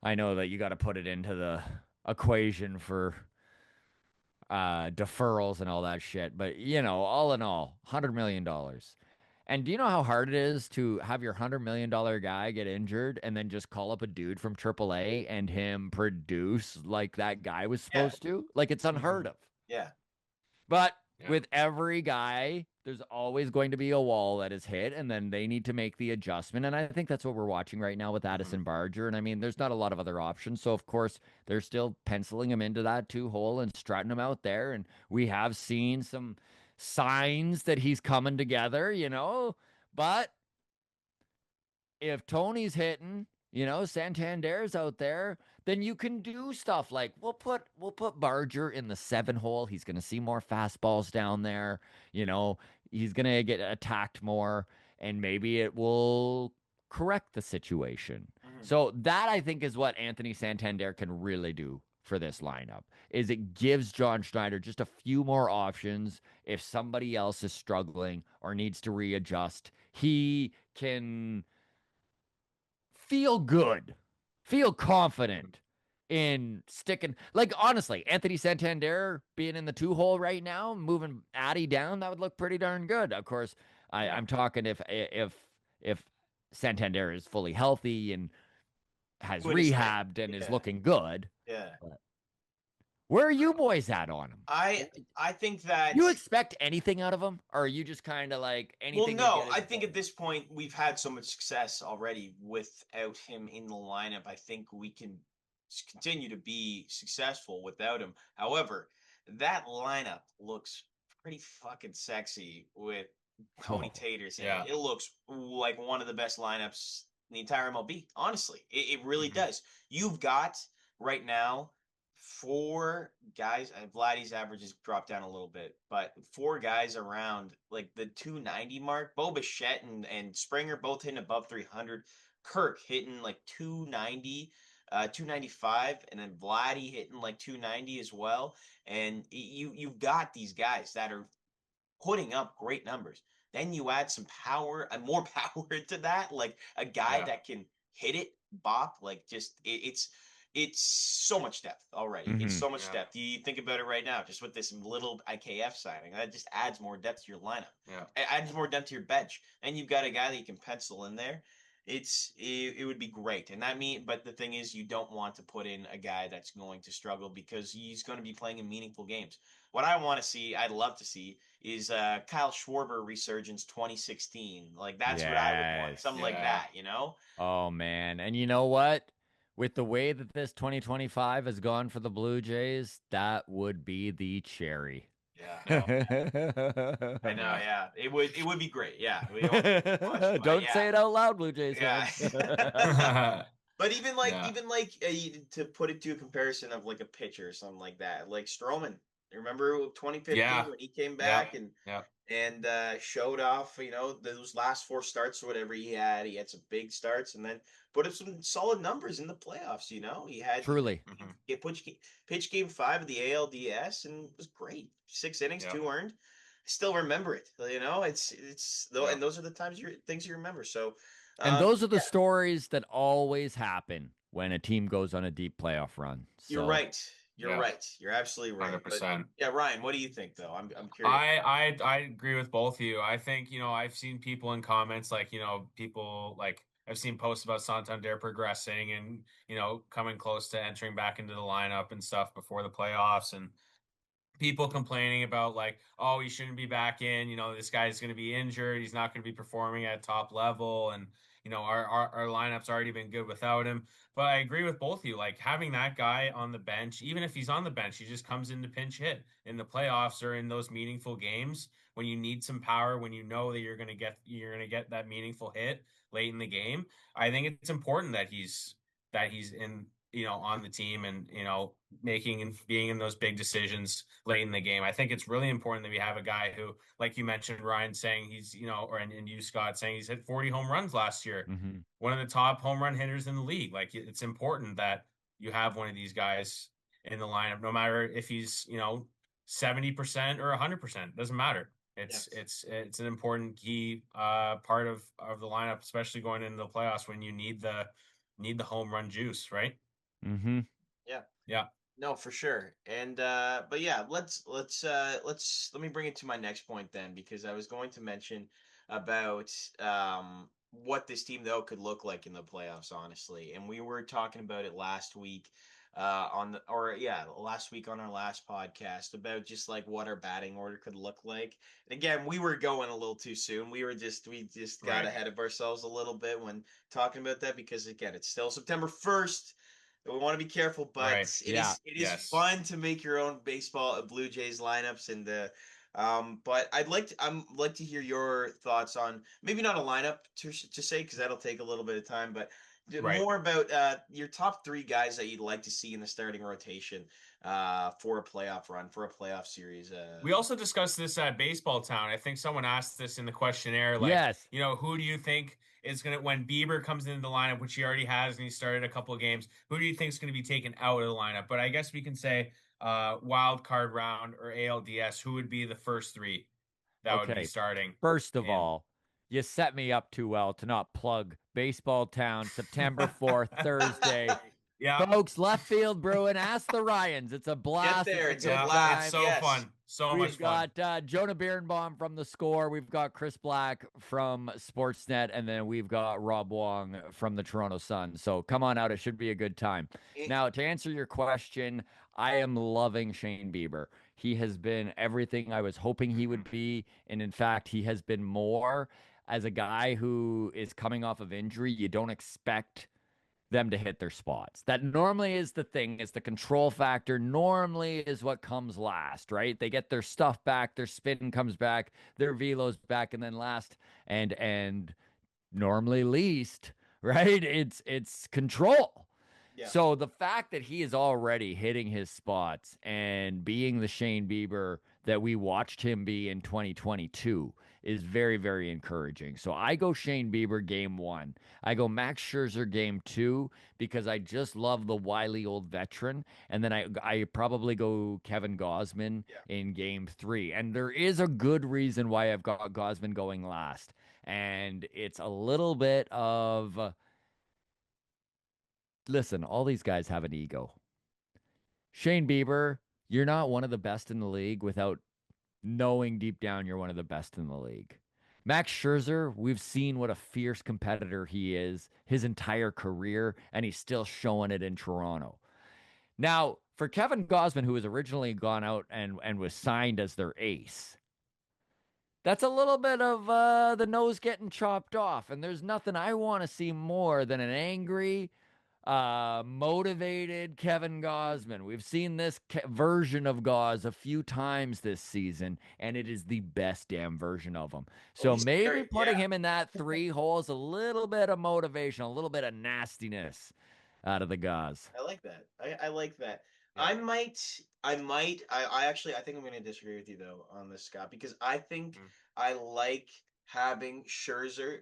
I know that you got to put it into the equation for deferrals and all that shit, but all in all, $100 million. And do you know how hard it is to have your $100 million guy get injured and then just call up a dude from AAA and him produce like that guy was Yeah. supposed to? Like, it's unheard of. Yeah. But Yeah. with every guy, there's always going to be a wall that is hit, and then they need to make the adjustment. And I think that's what we're watching right now with Addison Barger. And I mean, there's not a lot of other options. So, of course, they're still penciling him into that 2 hole and strutting him out there. And we have seen some signs that he's coming together, But if Tony's hitting, Santander's out there, then you can do stuff like we'll put Barger in the 7 hole. He's going to see more fastballs down there. He's going to get attacked more, and maybe it will correct the situation. Mhm. So that I think is what Anthony Santander can really do for this lineup is it gives John Schneider just a few more options if somebody else is struggling or needs to readjust. He can feel good, feel confident in sticking. Like, honestly, Anthony Santander being in the 2 hole right now, moving Addy down, that would look pretty darn good. Of course, Yeah. I'm talking if Santander is fully healthy and has Doing his thing. rehabbed and is Yeah. looking good. Yeah. Where are you boys at on him? I think that You expect anything out of him, or are you just kind of like well, anything? no, I think at this point we've had so much success already without him in the lineup. I think we can continue to be successful without him. However, that lineup looks pretty fucking sexy with Tony Taters in Yeah. it. It looks like one of the best lineups in the entire MLB. Honestly, it really does. You've got right now 4 guys. Vladdy's average has dropped down a little bit, but 4 guys around like the 290 mark. Bo Bichette and Springer both hitting above 300. Kirk hitting like 290, 295, and then Vladdy hitting like 290 as well. And you've got these guys that are putting up great numbers. Then you add some power and more power into that, like a guy Yeah. that can hit it, bop, like just it's so much depth already. It's Mhm. so much Yeah. depth. You think about it right now, just with this little IKF signing, that just adds more depth to your lineup. Yeah. It adds more depth to your bench, and you've got a guy that you can pencil in there. It would be great, and but the thing is, you don't want to put in a guy that's going to struggle because he's going to be playing in meaningful games. What I want to see, I'd love to see, is Kyle Schwarber resurgence 2016. Like that's what I would want, Yes. something like Yeah. that. Oh man. And you know what? With the way that this 2025 has gone for the Blue Jays, that would be the cherry. Yeah, no, I know. Yeah, it would be great. Yeah, we all watch, but Don't say yeah, it out loud, Blue Jays yeah. fans. But even Yeah. to put it to a comparison of like a pitcher or something like that, like Stroman. Remember 2015 Yeah. when he came Yeah. back and Yeah. showed off, those last four starts or whatever he had. He had some big starts and then put up some solid numbers in the playoffs. He Truly. Mhm. pitched game 5 of the ALDS and it was great. 6 innings, Yeah. 2 earned. I still remember it. It's though, Yeah. and those are the things you remember. So, And those are the yeah, stories that always happen when a team goes on a deep playoff run. you're So right. You're Yeah. right. You're absolutely right. But 100%. yeah, Ryan, what do you think though? I'm curious. I agree with both of you. I think, I've seen people in comments like, people like I've seen posts about Santander progressing and, coming close to entering back into the lineup and stuff before the playoffs and people complaining about like, oh, he shouldn't be back in. This guy's going to be injured. He's not going to be performing at top level. And, our lineup's already been good without him. But I agree with both of you. Like having that guy on the bench, even if he's on the bench, he just comes in to pinch hit in the playoffs or in those meaningful games when you need some power, when you know that you're going to get that meaningful hit late in the game. I think it's important that he's in, on the team and, making and being in those big decisions late in the game. I think it's really important that we have a guy who, like you mentioned, Ryan saying he's, and you, Scott, saying he's hit 40 home runs last year. mhm. One of the top home run hitters in the league. Like it's important that you have one of these guys in the lineup, no matter if he's, 70% or 100%, doesn't matter. It's Yes. it's an important key part of the lineup, especially going into the playoffs when you need the home run juice, right? Mhm. Yeah. Yeah. No, for sure. And but yeah, let me bring it to my next point then because I was going to mention about what this team though could look like in the playoffs, honestly. And we were talking about it last week last week on our last podcast about just like what our batting order could look like. And again, we were going a little too soon. We just got Right. ahead of ourselves a little bit when talking about that because again, it's still September 1st. We want to be careful, but Right. it Yeah. is it is Yes. fun to make your own baseball Blue Jays lineups and but I'd like to hear your thoughts on maybe not a lineup to say because that'll take a little bit of time, but Right. more about your top 3 guys that you'd like to see in the starting rotation for a playoff run for a playoff series. We also discussed this at Baseball Town. I think someone asked this in the questionnaire, like, Yes. who do you think is going to, when Bieber comes into the lineup, which he already has and he started a couple of games, who do you think is going to be taken out of the lineup? But I guess we can say wild card round or ALDS, who would be the first three that would be Okay. starting First of in? all, you set me up too well to not plug Baseball Town, September 4th, Thursday. Yeah. Folks, left field Bruin, ask the Ryans. It's a Get blast. It's there. a It's a good Yeah. It's blast. time. so Yes. fun. So much We've fun. got Jonah Birnbaum from The Score. We've got Chris Black from Sportsnet. And then we've got Rob Wong from the Toronto Sun. So come on out. It should be a good time. It- Now, to answer your question, I am loving Shane Bieber. He has been everything I was hoping he would Mhm. be. And in fact, he has been more as a guy who is coming off of injury. You don't expect them to hit their spots. That normally is the thing, is the control factor normally is what comes last, right? They get their stuff back, their spin comes back, their velo's back, and then last and normally least, right? It's control. yeah. So the fact that he is already hitting his spots and being the Shane Bieber that we watched him be in 2022 is very, very encouraging. So I go Shane Bieber game 1. I go Max Scherzer game 2 because I just love the wily old veteran. And then I probably go Kevin Gosman Yeah. in game 3. And there is a good reason why I've got Gosman going last. And it's a little bit of listen, all these guys have an ego. Shane Bieber, you're not one of the best in the league without knowing deep down you're one of the best in the league. Max Scherzer, we've seen what a fierce competitor he is his entire career, and he's still showing it in Toronto. Now, for Kevin Gosman, who was originally gone out and was signed as their ace, that's a little bit of the nose getting chopped off. And there's nothing I want to see more than an angry, motivated Kevin Gosman. We've seen this version of Gauze a few times this season, and it is the best damn version of him. Well, So he's maybe very, putting him in that 3 holes, a little bit of motivation, a little bit of nastiness out of the Gauze. I like that. I like that. Yeah. I actually, I think I'm going to disagree with you though on this, Scott, because I think Mm. I like having Scherzer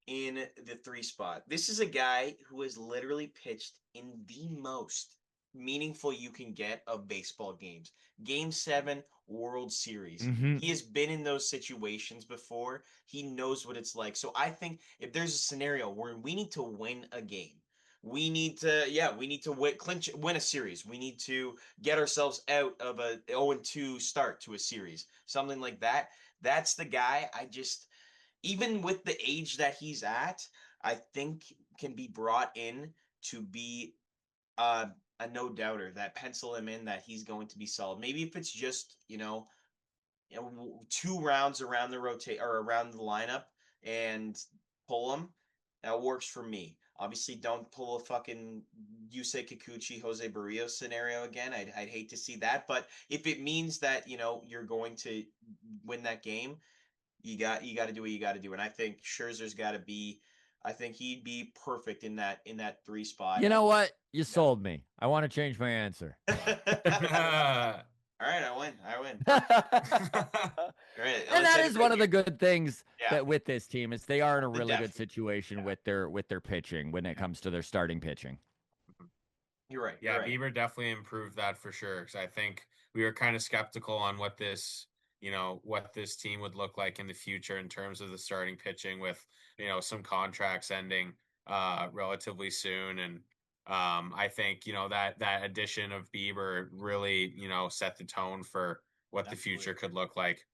in the 3 spot. This is a guy who has literally pitched in the most meaningful you can get of baseball games. Game 7, World Series. Mm-hmm. He has been in those situations before. He knows what it's like. So I think if there's a scenario where we need to win a game, we need to win a series. We need to get ourselves out of a 0-2 start to a series. Something like that. That's the guy even with the age that he's at, I think can be brought in to be a no doubter that pencil him in that he's going to be solid. Maybe if it's just, 2 rounds around the rotate or around the lineup and pull him, that works for me. Obviously, don't pull a fucking Yusei Kikuchi, Jose Barrios scenario again. I'd hate to see that. But if it means that, you're going to win that game, you got to do what you got to do. And I think Scherzer's got to be. I think he'd be perfect in that 3 spot. You know what? You sold me. I want to change my answer. All right, I win. And Right. that is one of the good things Yeah. that with this team is they are in a The really good depth. situation Yeah. with their pitching when it comes to their starting pitching. You're right. Yeah, You're right. Bieber definitely improved that for sure. Because I think we were kind of skeptical on what this team would look like in the future in terms of the starting pitching with, some contracts ending relatively soon. And I think, that addition of Bieber really, set the tone for what the Absolutely. future could look like.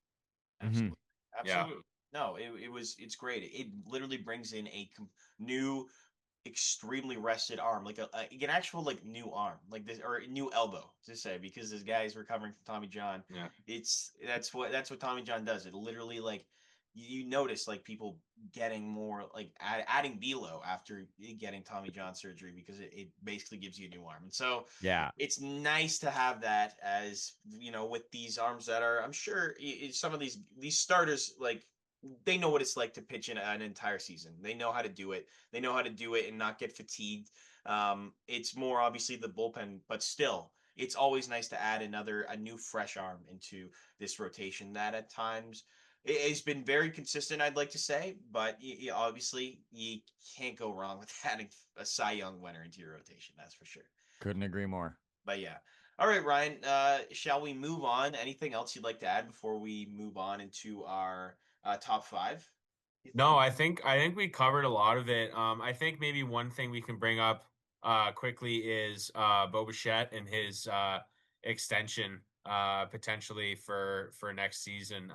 Absolutely. Yeah. Absolutely. No, it's great. It literally brings in a new extremely rested arm, like an actual like new arm, like this or new elbow to say, because this guy is recovering from Tommy John. Yeah. That's what Tommy John does. It literally like you notice like people getting more like adding velo after getting Tommy John surgery because it basically gives you a new arm. And so Yeah. it's nice to have that as with these arms that are, I'm sure some of these starters like they know what it's like to pitch in an entire season. They know how to do it. They know how to do it and not get fatigued. It's more obviously the bullpen, but still, it's always nice to add a new fresh arm into this rotation that at times it has been very consistent, I'd like to say, but obviously you can't go wrong with adding a Cy Young winner into your rotation. That's for sure. Couldn't agree more. But yeah. All right, Ryan, shall we move on? Anything else you'd like to add before we move on into our top 5? No, I think we covered a lot of it. I think maybe one thing we can bring up quickly is Bo Bichette and his extension potentially for next season.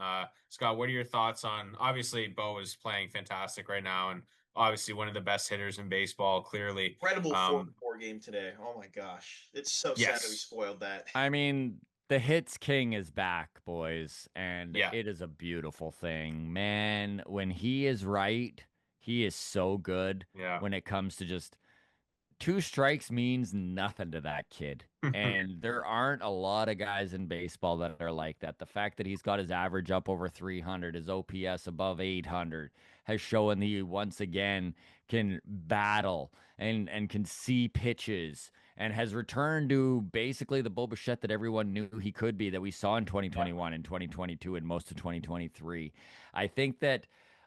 Scott, what are your thoughts on? Obviously, Bo is playing fantastic right now, and obviously one of the best hitters in baseball. Clearly, Incredible 4-4 game today. Oh my gosh, it's so sad that we yes. spoiled that. I mean, the hits king is back, boys, and Yeah. it is a beautiful thing. Man, when he is right, he is so good Yeah. when it comes to just 2 strikes means nothing to that kid. And there aren't a lot of guys in baseball that are like that. The fact that he's got his average up over 300, his OPS above 800, has shown that he once again can battle and can see pitches and has returned to basically the Bo Bichette that everyone knew he could be, that we saw in 2021 and 2022 and most of 2023. I think that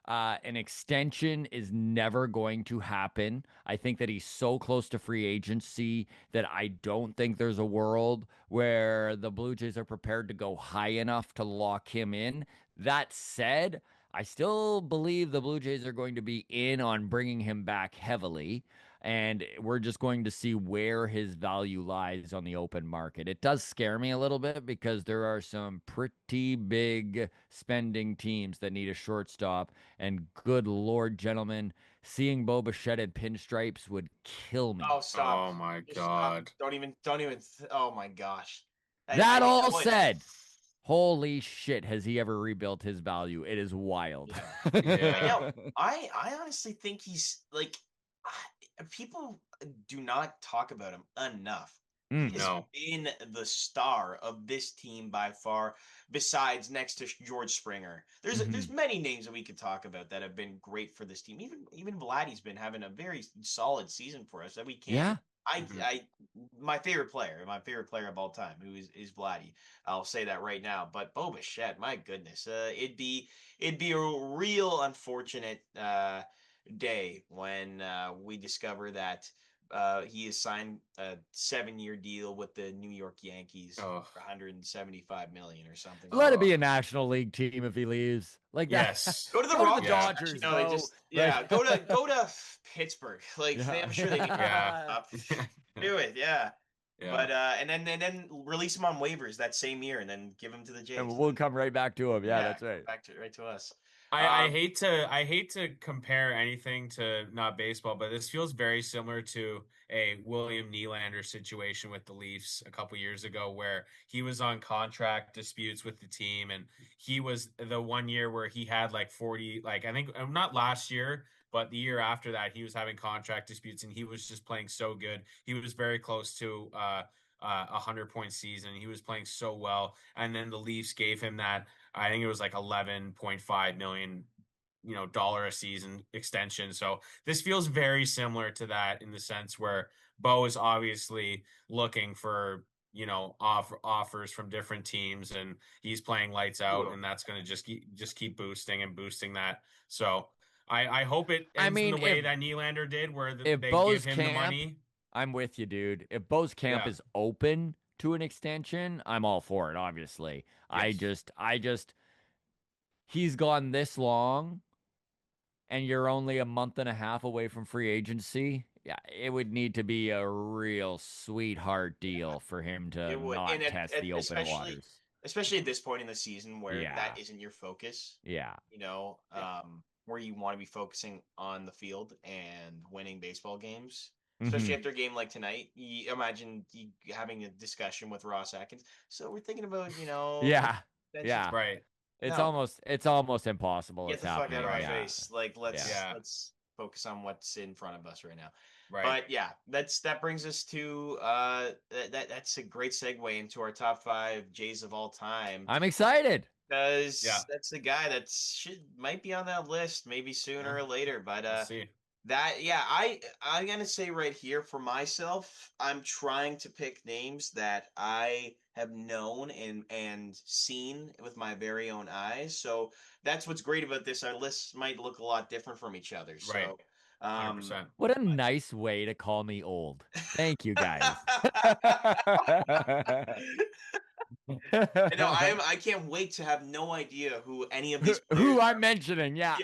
an extension is never going to happen. I think that he's so close to free agency that I don't think there's a world where the Blue Jays are prepared to go high enough to lock him in. That said, I still believe the Blue Jays are going to be in on bringing him back heavily. And we're just going to see where his value lies on the open market. It does scare me a little bit because there are some pretty big spending teams that need a shortstop. And good Lord, gentlemen, seeing Bo Bichette at pinstripes would kill me. Oh, stop! Oh my Just God. stop. Don't even. Oh my gosh. That I all would. said, holy shit, has he ever rebuilt his value? It is wild. I Yeah. know. I honestly think he's like people. do not talk about him enough. Mm. He has No. been the star of this team by far, besides next to George Springer. There's many names that we could talk about that have been great for this team. Even Vladdy's been having a very solid season for us that we can't. Yeah. I my favorite player of all time, who is Vladdy. I'll say that right now. But Bo Bichette, my goodness, it'd be a real unfortunate day when we discover that he has signed a 7-year deal with the New York Yankees Oh. for 175 million or something. Let it Oh. be a National League team if he leaves. Like that. Yes. Go to the Go to Rockies. the Yeah. Dodgers, No, Bo. just Like- go to Pittsburgh. Like I'm sure they need Yeah. do it. Yeah. Yeah. But and then release him on waivers that same year, and then give him to the Jays. And we'll come right back to him. Yeah, that's right. Back to right to us. I hate to compare anything to not baseball, but this feels very similar to a William Nylander situation with the Leafs a couple years ago, where he was on contract disputes with the team, and he was the one year where he had like 40, like I think not last year, but the year after that, he was having contract disputes, and he was just playing so good. He was very close to 100-point season. He was playing so well, and then the Leafs gave him that. I think it was like 11.5 million, dollar a season extension. So this feels very similar to that in the sense where Bo is obviously looking for, offers from different teams, and he's playing lights out, and that's going to just keep boosting and boosting that. So I hope it ends in the way that Nylander did, where they give him the money. I'm with you, dude. If Bo's camp is open to an extension, I'm all for it, obviously. Yes. I just he's gone this long and you're only a month and a half away from free agency. Yeah, it would need to be a real sweetheart deal for him to It would, not and test the open waters. especially at this point in the season where Yeah. that isn't your focus. Yeah. Where you want to be focusing on the field and winning baseball games. Mhm. Especially after a game like tonight, you imagine you having a discussion with Ross Atkins. So we're thinking about, Yeah. extensions. Yeah. Right. It's No. almost impossible. Get It's the fuck happening out of our right now. face. Like let's Yeah. focus on what's in front of us right now. Right. But yeah, that brings us to that's a great segue into our top 5 Jays of all time. I'm excited. Because Yeah. that's the guy that might be on that list maybe sooner or later. But Let's see. I'm gonna say right here for myself, I'm trying to pick names that I have known and seen with my very own eyes. So that's what's great about this. Our lists might look a lot different from each other. So Right. 100%. What a nice way to call me old. Thank you, guys. No, I can't wait to have no idea who any of these players Who are. I'm mentioning, yeah.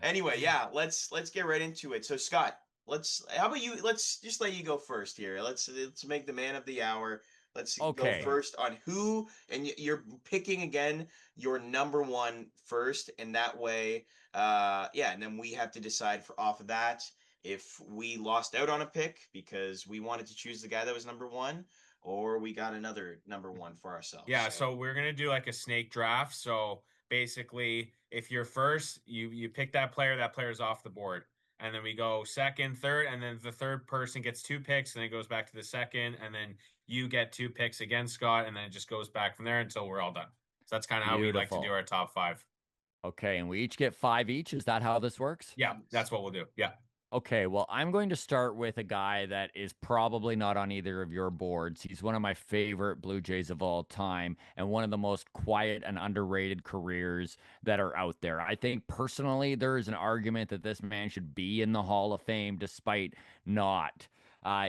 Anyway, yeah, let's get right into it. So Scott, how about you? Let's just let you go first here. Let's make the man of the hour. Let's go first on who, and you're picking again your number one first, and that way, and then we have to decide off of that if we lost out on a pick because we wanted to choose the guy that was number one, or we got another number one for ourselves. Yeah, so we're gonna do like a snake draft. So basically, if you're first, you pick that player's off the board. And then we go second, third, and then the third person gets 2 picks, and it goes back to the second, and then you get 2 picks again, Scott, and then it just goes back from there until we're all done. So that's kind of how we like to do our top 5. Okay, and we each get 5 each. Is that how this works? Yeah, that's what we'll do. Yeah. Okay, well, I'm going to start with a guy that is probably not on either of your boards. He's one of my favorite Blue Jays of all time and one of the most quiet and underrated careers that are out there. I think personally there is an argument that this man should be in the Hall of Fame despite not.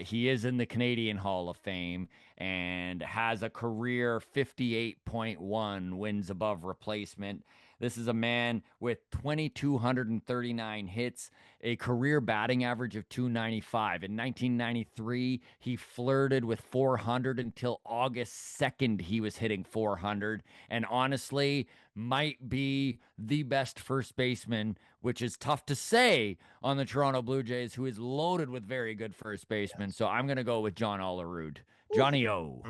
He is in the Canadian Hall of Fame and has a career 58.1 wins above replacement. This is a man with 2,239 hits, a career batting average of 295. In 1993, he flirted with 400 until August 2nd. He was hitting 400 and honestly might be the best first baseman, which is tough to say on the Toronto Blue Jays, who is loaded with very good first basemen. So I'm going to go with John Olerud. Johnny O.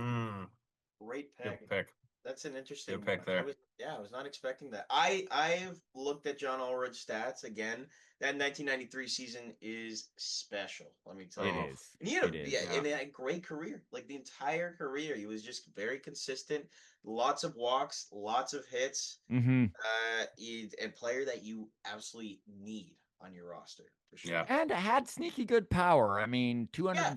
Great pick. Good pick. That's an interesting Good pick one. there. I was not expecting that. I've looked at John Allred's stats again. That 1993 season is special. Let me tell It you. Oh, is. And he had It is. and a great career. Like the entire career, he was just very consistent. Lots of walks, lots of hits. Mm-hmm. He's a player that you absolutely need on your roster for sure. yeah. And had sneaky good power. I mean, Yeah,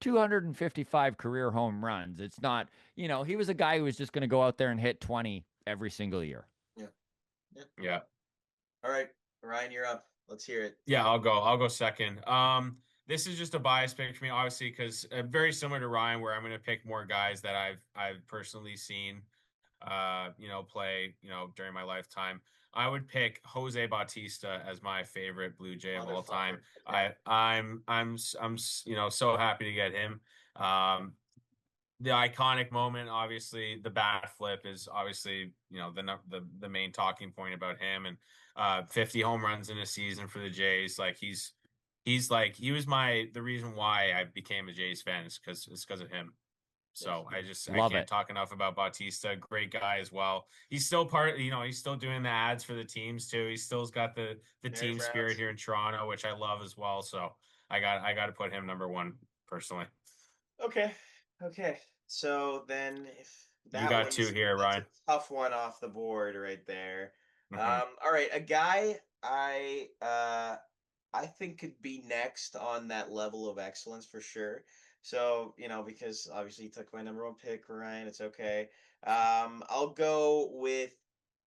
255 career home runs. It's not, he was a guy who was just going to go out there and hit 20 every single year. yeah, yeah. Yeah. All right, Ryan, you're up. Let's hear it. Yeah, I'll go second. This is just a bias pick for me, obviously, because very similar to Ryan, where I'm going to pick more guys that I've personally seen, play, during my lifetime. I would pick Jose Bautista as my favorite Blue Jay of all time. Motherfucker. I'm so happy to get him. The iconic moment, obviously, the bat flip is obviously, the main talking point about him, and 50 home runs in a season for the Jays. Like he was the reason why I became a Jays fan is because of him. So I Love can't it. talk enough about Bautista. Great guy as well. He's still he's still doing the ads for the teams too. He still's got the There's team spirit rounds. here in Toronto, which I love as well. So I got to put him number one personally. Okay. Okay. So then if You that got two was here, that's a Ryan. tough one off the board right there. Hmm. All right, a guy I think could be next on that level of excellence for sure. So, because obviously you took my number one pick, Ryan, it's okay. I'll go with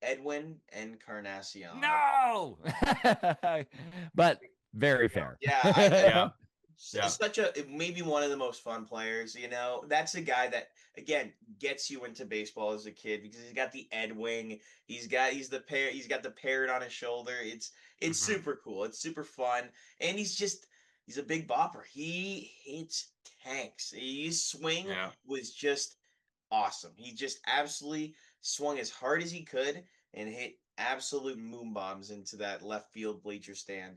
Edwin Encarnacion. No! But very fair. Yeah, Yeah, yeah. such a maybe one of the most fun players. That's a guy that again gets you into baseball as a kid because he's got the Ed wing. He's got the parrot on his shoulder. It's Hmm. super cool. It's super fun, and he's a big bopper. He hits tanks. His swing Yeah, was just awesome. He just absolutely swung as hard as he could and hit absolute moon bombs into that left field bleacher stand.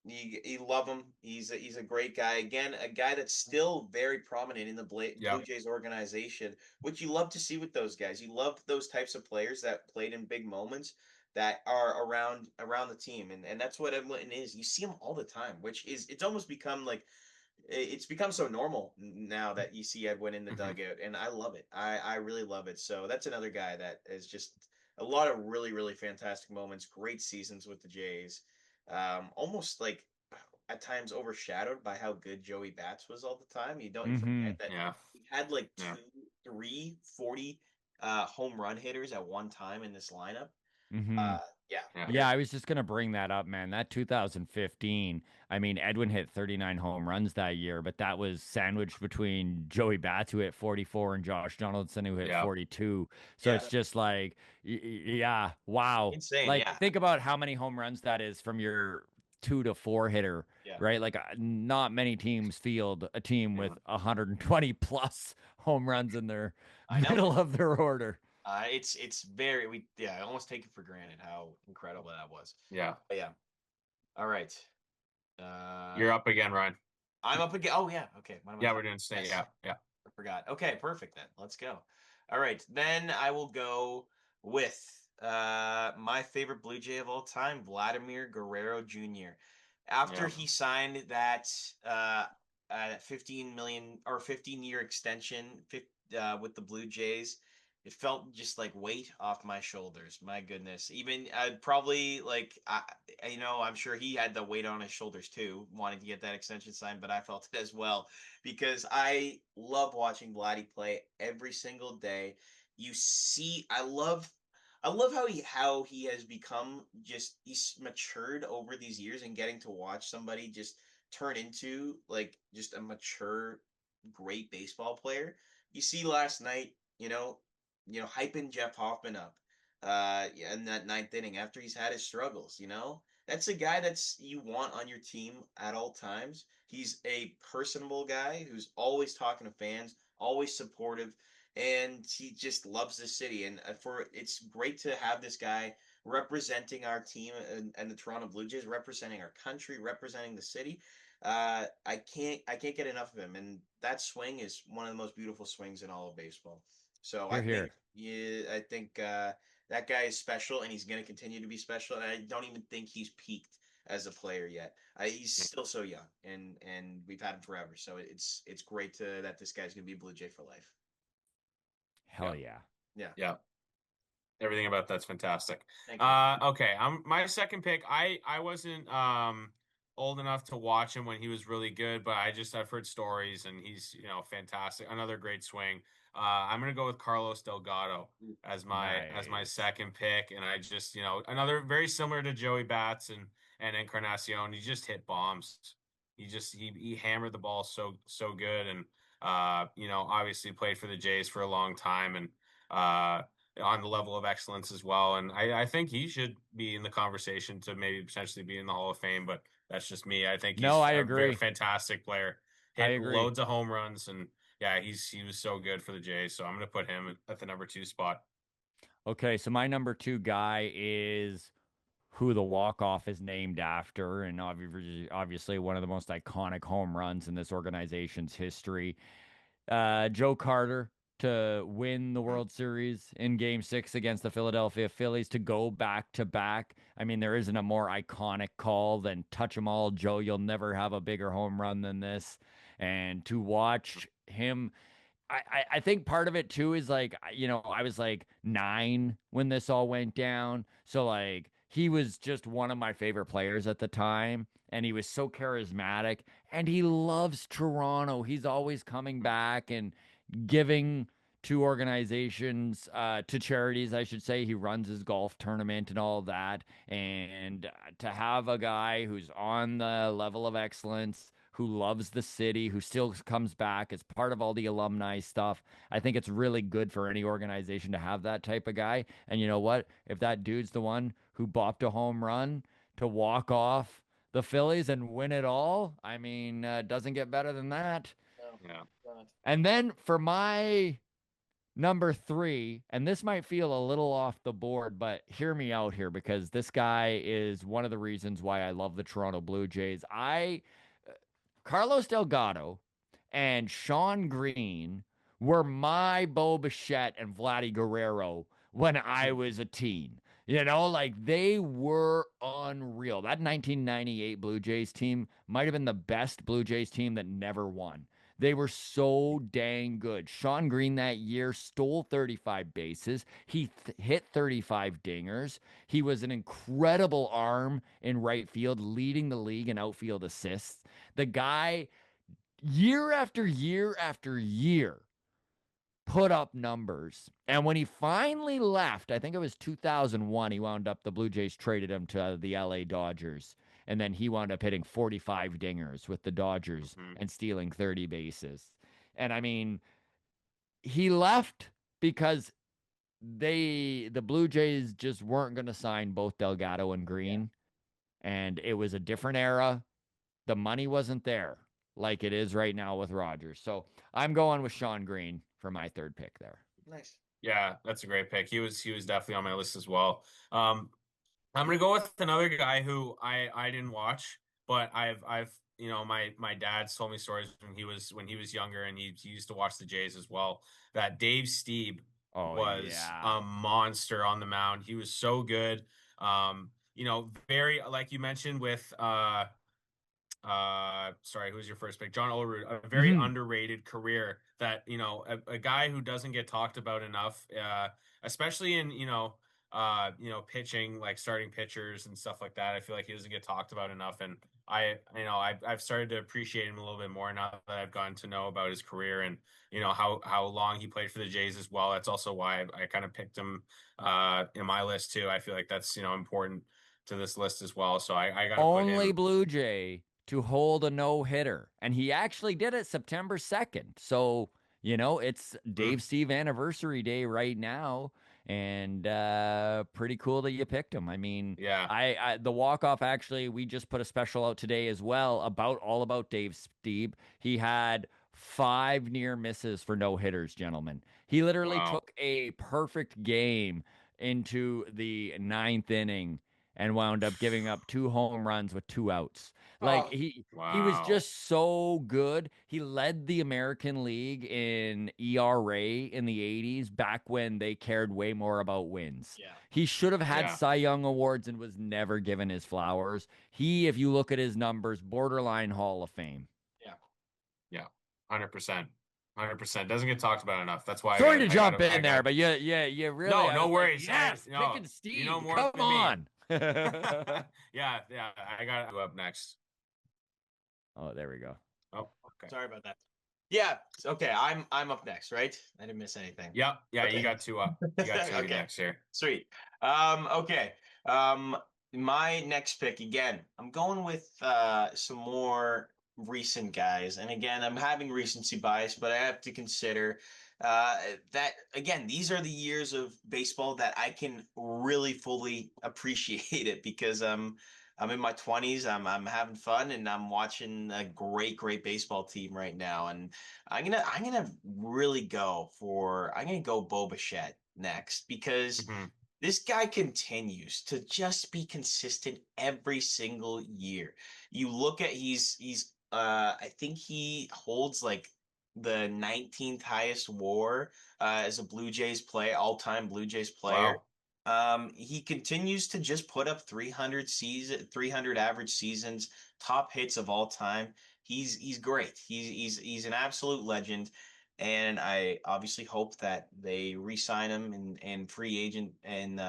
You love him. He's a great guy. Again, a guy that's still very prominent in the yeah. Blue Jays organization, which you love to see with those guys. You love those types of players that played in big moments that are around the team, and that's what Edwin is. You see him all the time, which is it's almost become like it's become so normal now that you see Edwin in the Hmm. dugout, and I love it. I really love it. So that's another guy that is just a lot of really really fantastic moments, great seasons with the Jays. Almost like at times overshadowed by how good Joey Bats was all the time. You Mm-hmm. forget that Yeah, he had like yeah. 2, 3, 40 home run hitters at one time in this lineup. Mm-hmm. Yeah, Yeah. Yeah, I was just gonna bring that up, man. That 2015, I mean, Edwin hit 39 home runs that year, but that was sandwiched between Joey Bats, who hit 44, and Josh Donaldson, who hit Yeah. 42. So yeah, it's just like, yeah, wow. insane. Like, Yeah, think about how many home runs that is from your 2 to 4 hitter, yeah. right? Like, not many teams field a team with Yeah. 120 plus home runs in their I know. middle of their order. It's very I almost take it for granted how incredible that was. Yeah. But yeah. All right. You're up again, Ryan. I'm up again. Oh yeah. Okay. What am I Yeah, talking? we're doing state. Yes. Yeah, yeah, I forgot. Okay, perfect then. Let's go. All right. Then I will go with my favorite Blue Jay of all time, Vladimir Guerrero Jr. After yeah. he signed that 15 million or 15-year extension with the Blue Jays, it felt just like weight off my shoulders. My goodness. Even I'd probably I'm sure he had the weight on his shoulders too, wanting to get that extension signed, but I felt it as well because I love watching Vladdy play every single day. I love how he has become he's matured over these years and getting to watch somebody just turn into like just a mature great baseball player. You see last night, hyping Jeff Hoffman up in that ninth inning after he's had his struggles, That's a guy that's you want on your team at all times. He's a personable guy who's always talking to fans, always supportive, and he just loves the city. And it's great to have this guy representing our team and the Toronto Blue Jays, representing our country, representing the city. I can't get enough of him, and that swing is one of the most beautiful swings in all of baseball. So Hear, hear. I think that guy is special, and he's going to continue to be special. And I don't even think he's peaked as a player yet. He's still so young, and we've had him forever. So it's great that this guy's going to be a Blue Jay for life. Hell yeah. Yeah. Yeah. Everything about that's fantastic. Thank you. Okay. My second pick. I wasn't old enough to watch him when he was really good, but I've heard stories and he's, fantastic. Another great swing. I'm gonna go with Carlos Delgado as my Nice. second pick, and I just, another very similar to Joey Bats and Encarnacion. He just hit bombs. He hammered the ball so good, and obviously played for the Jays for a long time, and on the level of excellence as well. And I think he should be in the conversation to maybe potentially be in the Hall of Fame, but that's just me. I think No, he's I a very agree. fantastic player. I Hit agree. loads of home runs, and yeah, he was so good for the Jays. So I'm going to put him at the number 2 spot. Okay, so my number 2 guy is who the walk-off is named after, and obviously one of the most iconic home runs in this organization's history. Joe Carter to win the Mm. World Series in Game 6 against the Philadelphia Phillies to go back to back. I mean, there isn't a more iconic call than touch 'em all, Joe. You'll never have a bigger home run than this. And to watch him, I think part of it too is like, I was like 9 when this all went down. So like he was just one of my favorite players at the time. And he was so charismatic and he loves Toronto. He's always coming back and giving to organizations, to charities, I should say. He runs his golf tournament and all that. And to have a guy who's on the level of excellence, who loves the city, who still comes back as part of all the alumni stuff, I think it's really good for any organization to have that type of guy. And you know what? If that dude's the one who bopped a home run to walk off the Phillies and win it all, I mean, doesn't get better than that. No, Yeah. God. And then for my number 3, and this might feel a little off the board, but hear me out here because this guy is one of the reasons why I love the Toronto Blue Jays. Carlos Delgado and Sean Green were my Bo Bichette and Vladdy Guerrero when I was a teen. Like they were unreal. That 1998 Blue Jays team might have been the best Blue Jays team that never won. They were so dang good. Sean Green that year stole 35 bases. He hit 35 dingers. He was an incredible arm in right field, leading the league in outfield assists. The guy, year after year after year, put up numbers. And when he finally left, I think it was 2001, he wound up, the Blue Jays traded him to the LA Dodgers. And then he wound up hitting 45 dingers with the Dodgers Mhm. and stealing 30 bases. And I mean, he left because the Blue Jays just weren't going to sign both Delgado and Yeah. Green. And it was a different era. The money wasn't there like it is right now with Rogers. So I'm going with Sean Green for my 3rd pick there. Nice. Yeah, that's a great pick. He was definitely on my list as well. I'm gonna go with another guy who I didn't watch, but I've my dad's told me stories when he was younger, and he used to watch the Jays as well. That Dave Stieb Oh, was yeah. a monster on the mound. He was so good. Very, like you mentioned with sorry, who's your first pick? John Olerud, a very Mhm. underrated career that, a guy who doesn't get talked about enough, especially in, pitching, like starting pitchers and stuff like that. I feel like he doesn't get talked about enough. And I've started to appreciate him a little bit more now that I've gotten to know about his career and, how long he played for the Jays as well. That's also why I kind of picked him, in my list too. I feel like that's, important to this list as well. So I got to put Only him. Blue Jay to hold a no hitter. And he actually did it September 2nd. So, it's Mm, Dave Steve anniversary day right now. And pretty cool that you picked him. I mean, yeah. the walk off, actually, we just put a special out today as well all about Dave Steve. He had 5 near misses for no hitters, gentlemen. He literally Wow. took a perfect game into the 9th inning and wound up giving up 2 home runs with 2 outs. Like Oh, he was Wow. just so good. He led the American League in ERA in the 80s, back when they cared way more about wins. yeah. He should have had Yeah. Cy Young awards and was never given his flowers. He, if you look at his numbers, borderline Hall of Fame. Yeah. Yeah. 100%. 100%. Doesn't get talked about enough. That's why Sorry to I jump got in there, but you really, No, I no was like, worries. yes, No, picking you know Steve. more Come than me. on. Yeah, yeah. I gotta go up next. Oh, there we go. Oh, okay. Sorry about that. Yeah. Okay. I'm up next, right? I didn't miss anything. Yeah, yeah. You Okay. got two up. You got two Okay. next here. Sweet. Okay. My next pick again, I'm going with some more recent guys. And again, I'm having recency bias, but I have to consider that again, these are the years of baseball that I can really fully appreciate it because I'm in my 20s, I'm having fun and I'm watching a great baseball team right now. And I'm gonna really I'm gonna go Bo Bichette next because Hmm. this guy continues to just be consistent every single year. You look at I think he holds like the 19th highest WAR as a all-time Blue Jays player. Wow. He continues to just put up 300 average seasons, top hits of all time. He's great. He's an absolute legend. And I obviously hope that they re-sign him and free agent and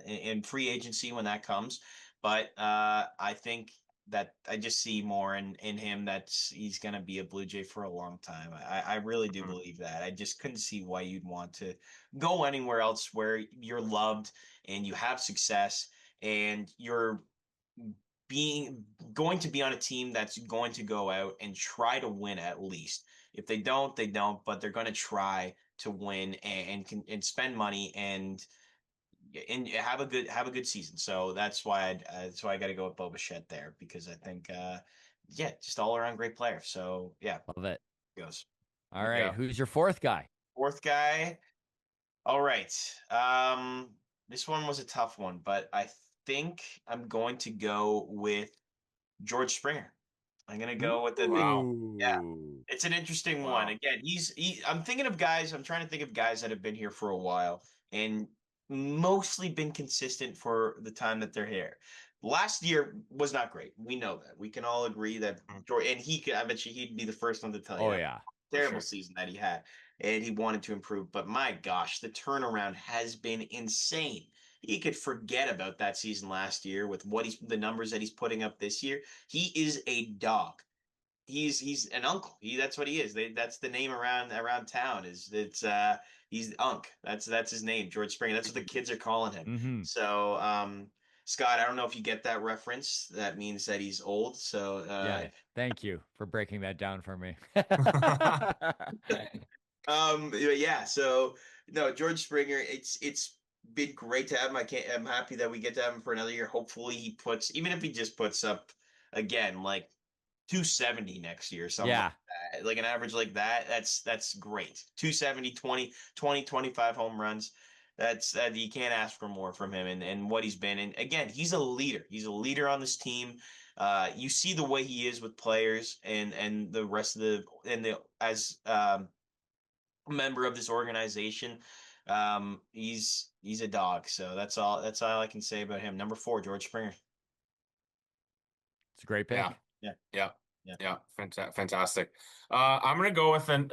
in free agency when that comes. But I think that I just see more in him he's gonna be a Blue Jay for a long time. I really do Mhm. believe that. I just couldn't see why you'd want to go anywhere else where you're loved and you have success and you're being going to be on a team that's going to go out and try to win at least. If they don't, they don't, but they're going to try to win and spend money and have a good season. So that's why I got to go with Bo Bichette there because I think yeah, just all around great player. So yeah, Love it. goes. All right. Yeah. Who's your fourth guy? Fourth guy. All right. This one was a tough one, but I think I'm going to go with George Springer. I'm gonna go with Wow. yeah. Ooh. It's an interesting one. Wow. Again, I'm thinking of guys. I'm trying to think of guys that have been here for a while and mostly been consistent for the time that they're here. Last year was not great. We know that. We can all agree that Mhm. George and he could. I bet you he'd be the first one to tell you Oh that yeah, For terrible sure. season that he had, and he wanted to improve. But my gosh, the turnaround has been insane. He could forget about that season last year with the numbers that he's putting up this year. He is a dog. He's an uncle. That's what he is. That's the name around town. He's Unc. That's his name, George Springer. That's what the kids are calling him. hmm So Scott, I don't know if you get that reference. That means that he's old. So yeah. Thank you for breaking that down for me. yeah, so no, George Springer, it's been great to have him. I'm happy that we get to have him for another year. Hopefully even if he just puts up again like 270 next year, something like Yeah, that. Like an average like that, that's great. 270, 25 home runs. That you can't ask for more from him and what he's been. And again, he's a leader. He's a leader on this team. You see the way he is with players and the rest of the as member of this organization. He's a dog. So that's all I can say about him. Number four, George Springer. it's a great Yeah. pick. Yeah. Yeah. Yeah. Yeah. Fantastic. I'm gonna go with an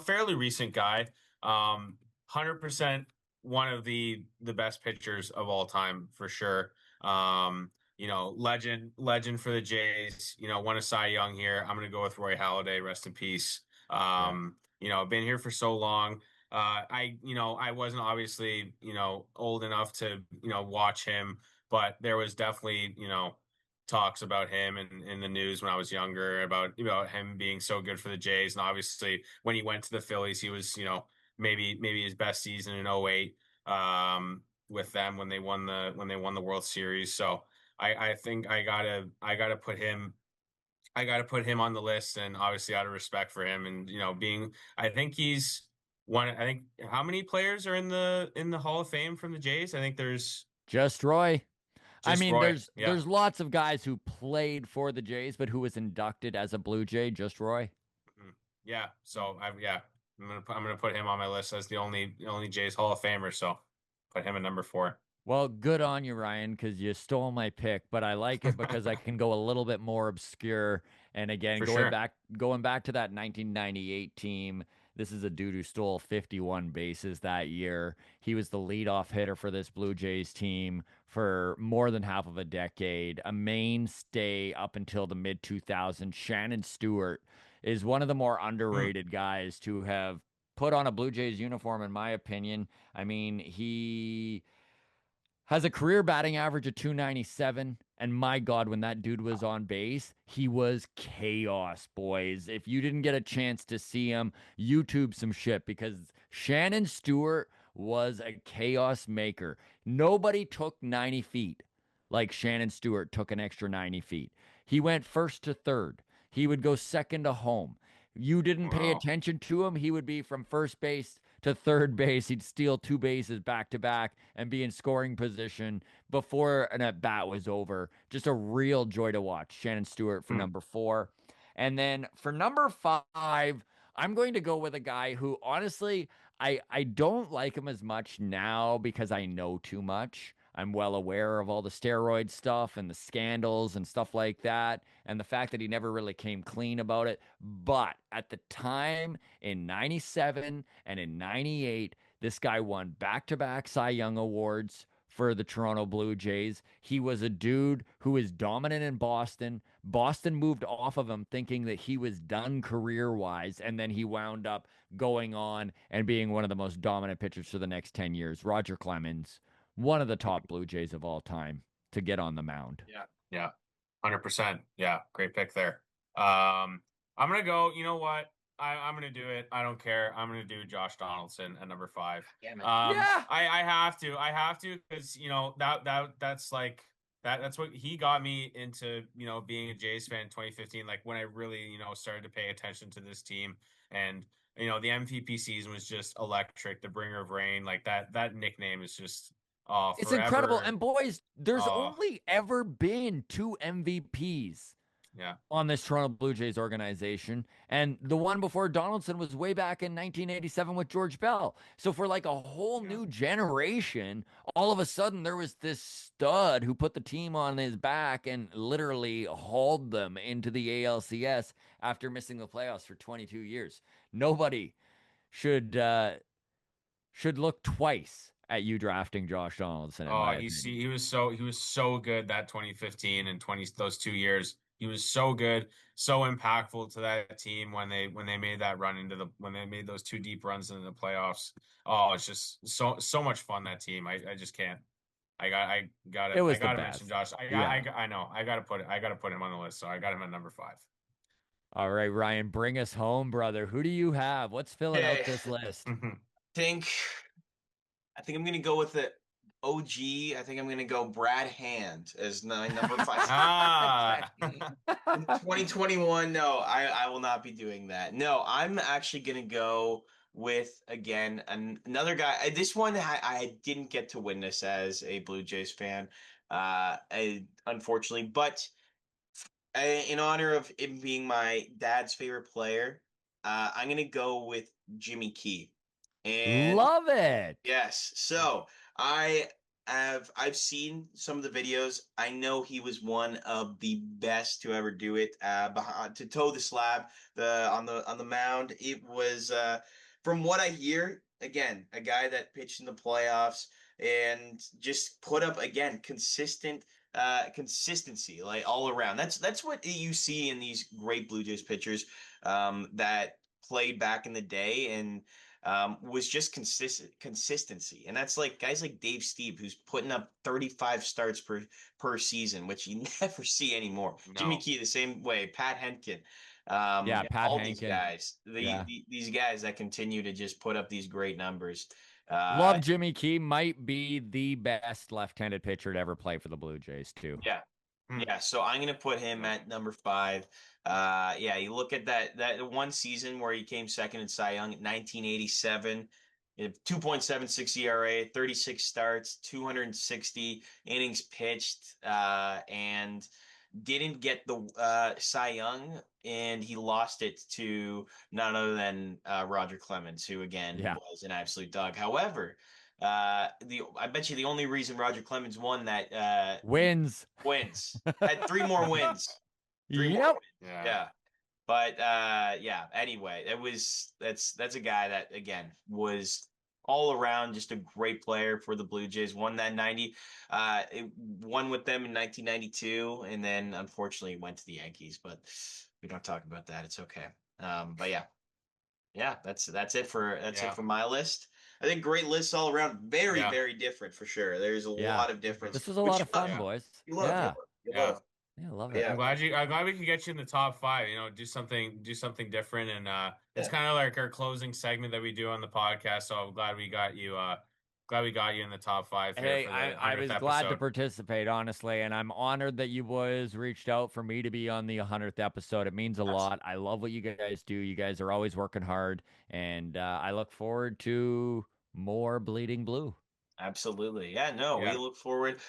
fairly recent guy. 100% one of the best pitchers of all time for sure. Legend for the Jays. Won a Cy Young here. I'm gonna go with Roy Halladay. Rest in peace. Yeah. Been here for so long. I wasn't obviously, old enough to, watch him, but there was definitely, talks about him in the news when I was younger about him being so good for the Jays. And obviously when he went to the Phillies, he was, maybe his best season in '08 with them when they won the World Series. So I think I gotta put him on the list and obviously out of respect for him and I think he's one. I think how many players are in the Hall of Fame from the Jays? I think there's Just Roy. I Just mean, Roy. there's lots of guys who played for the Jays, but who was inducted as a Blue Jay, just Roy. Mhm. Yeah. So I'm gonna put him on my list as the only Jays Hall of Famer. So put him at number 4. Well, good on you, Ryan, because you stole my pick, but I like it because I can go a little bit more obscure. And again, For going sure. back to that 1998 team, this is a dude who stole 51 bases that year. He was the leadoff hitter for this Blue Jays team for more than half of a decade, a mainstay up until the mid 2000s. Shannon Stewart is one of the more Hmm. underrated guys to have put on a Blue Jays uniform, in my opinion. I mean, he has a career batting average of 297. And my God, when that dude was on base, he was chaos, boys. If you didn't get a chance to see him, YouTube some shit because Shannon Stewart was a chaos maker. Nobody took 90 feet like Shannon Stewart took an extra 90 feet. He went first to third. He would go second to home. You didn't pay Wow. attention to him, he would be from first base to third base. He'd steal 2 bases back to back and be in scoring position before an at bat was over. Just a real joy to watch. Shannon Stewart for Hmm. number 4. And then for number 5, I'm going to go with a guy who honestly, I don't like him as much now because I know too much. I'm well aware of all the steroid stuff and the scandals and stuff like that, and the fact that he never really came clean about it. But at the time in 97 and in 98, this guy won back to back Cy Young Awards for the Toronto Blue Jays. He was a dude who was dominant in Boston. Boston moved off of him thinking that he was done career wise, and then he wound up going on and being one of the most dominant pitchers for the next 10 years. Roger Clemens, one of the top Blue Jays of all time to get on the mound. Yeah. Yeah. 100%. Yeah. Great pick there. I'm gonna go. You know what? I'm gonna do it. I don't care. I'm gonna do Josh Donaldson at number 5. Damn it. Yeah. I have to. I have to because that's like that's what he got me into. Being a Jays fan in 2015. Like when I really started to pay attention to this team, and the MVP season was just electric. The bringer of rain, like that nickname is just It's incredible. forever. And boys, there's Oh only ever been 2 MVPs yeah. on this Toronto Blue Jays organization. And the one before Donaldson was way back in 1987 with George Bell. So for like a whole Yeah. new generation, all of a sudden there was this stud who put the team on his back and literally hauled them into the ALCS after missing the playoffs for 22 years. Nobody should look twice at you drafting Josh Donaldson, in Oh, my opinion. he was so good that 2015 and 20 those 2 years. He was so good, so impactful to that team when they made that run when they made those 2 deep runs into the playoffs. Oh, it's just so much fun, that team. I just can't. It I was the gotta mention best. Josh. Yeah. I know. I gotta put him on the list. So I got him at number 5. All right, Ryan, bring us home, brother. Who do you have? What's filling out Okay. this list? think I think I'm gonna go with the OG. I think I'm gonna go Brad Hand as my number 5. Ah. In 2021, no, I will not be doing that. No, I'm actually gonna go with again another guy. This one I didn't get to witness as a Blue Jays fan, unfortunately. But in honor of him being my dad's favorite player, I'm gonna go with Jimmy Key. And Love it. yes. So I've seen some of the videos. I know he was one of the best to ever do it. To toe the slab on the mound. It was from what I hear, again, a guy that pitched in the playoffs and just put up again consistency like all around. That's what you see in these great Blue Jays pitchers that played back in the day and was just consistency. And that's like guys like Dave Steve, who's putting up 35 starts per season, which you never see anymore. Jimmy No. Key, the same way. Pat Henkin. Yeah, Pat All these Hankin. guys, Yeah. these guys that continue to just put up these great numbers. Love Jimmy Key. Might be the best left-handed pitcher to ever play for the Blue Jays, too. Yeah. Hmm. Yeah, so I'm gonna put him at number 5. Yeah, you look at that one season where he came second in Cy Young, 1987. 2.76 ERA, 36 starts, 260 innings pitched, and didn't get the Cy Young, and he lost it to none other than Roger Clemens, who again was an absolute dog. However, I bet you the only reason Roger Clemens won that wins had three more wins. Three more wins. Yeah. But yeah, anyway, that's a guy that again was all around just a great player for the Blue Jays. Won that 90, it won with them in 1992, and then unfortunately went to the Yankees. But we don't talk about that. It's okay. But yeah, that's it for it for my list. I think great lists all around. Very very different for sure. There's a lot of difference. This was a lot of fun, boys. You love. Yeah, I love it. I'm glad we could get you in the top 5. You know, do something different, and it's kind of like our closing segment that we do on the podcast. So I'm glad we got you. Glad we got you in the top 5 here. Hey, for the I was 100th glad to episode. participate, honestly, and I'm honored that you boys reached out for me to be on the 100th episode. It means a lot. I love what you guys do. You guys are always working hard, and I look forward to more Bleeding Blue. Absolutely. Yeah, no, we look forward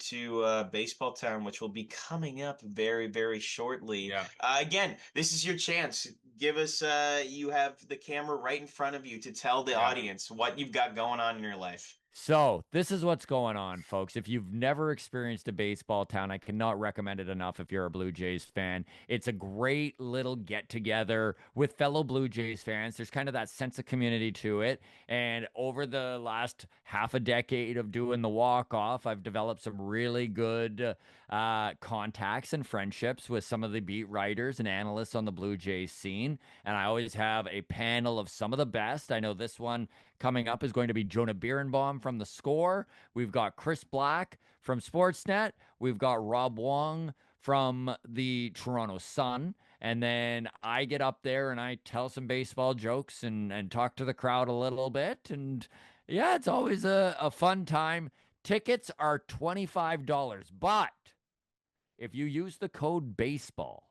to Baseball Town, which will be coming up very, very shortly. Again, this is your chance. Give us you have the camera right in front of you to tell the audience what you've got going on in your life. So this is what's going on, folks. If you've never experienced a baseball town, I cannot recommend it enough if you're a Blue Jays fan. It's a great little get-together with fellow Blue Jays fans. There's kind of that sense of community to it. And over the last half a decade of doing the walk-off, I've developed some really good contacts and friendships with some of the beat writers and analysts on the Blue Jays scene. And I always have a panel of some of the best. I know this one coming up is going to be Jonah Birnbaum from The Score. We've got Chris Black from Sportsnet. We've got Rob Wong from the Toronto Sun. And then I get up there and I tell some baseball jokes and talk to the crowd a little bit. And yeah, it's always a fun time. Tickets are $25, but if you use the code BASEBALL,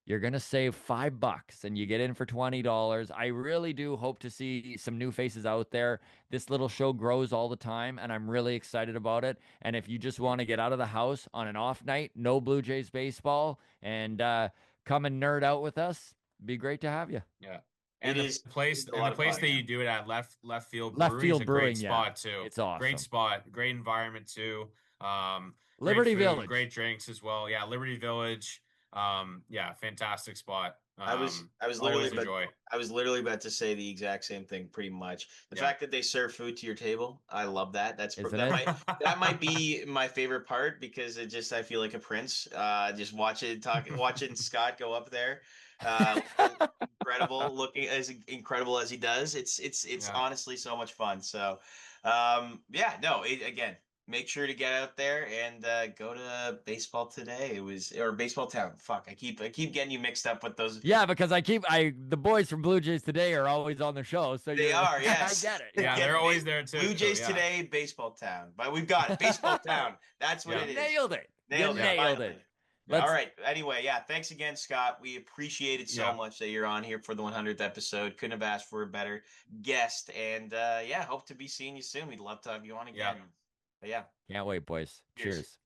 you're going to save $5 and you get in for $20. I really do hope to see some new faces out there. This little show grows all the time, and I'm really excited about it. And if you just want to get out of the house on an off night, no Blue Jays baseball, and come and nerd out with us, it'd be great to have you. Yeah. And the place that you do it at, Left Field Brewing, Left Field is a Brewing, great spot too. It's awesome. Great spot, great environment too. Liberty great food, Village, great drinks as well. Yeah, Liberty Village. Yeah, fantastic spot. I was literally about to say the exact same thing, pretty much. The fact that they serve food to your table, I love that. That might be my favorite part, because I feel like a prince. Just watching Scott go up there. Incredible as he does. It's honestly so much fun. So again, make sure to get out there and go to Baseball Today. Or Baseball Town. Fuck, I keep getting you mixed up with those. Yeah, because the boys from Blue Jays Today are always on the show, so they are. Yes, I get it. Yeah, they're always there too. Blue Jays Today, Baseball Town. But we've got it. Baseball Town. That's what it is. Nailed it. Nailed it. All right. Anyway, thanks again, Scott. We appreciate it so much that you're on here for the 100th episode. Couldn't have asked for a better guest. And hope to be seeing you soon. We'd love to have you on again. But can't wait, boys. Cheers.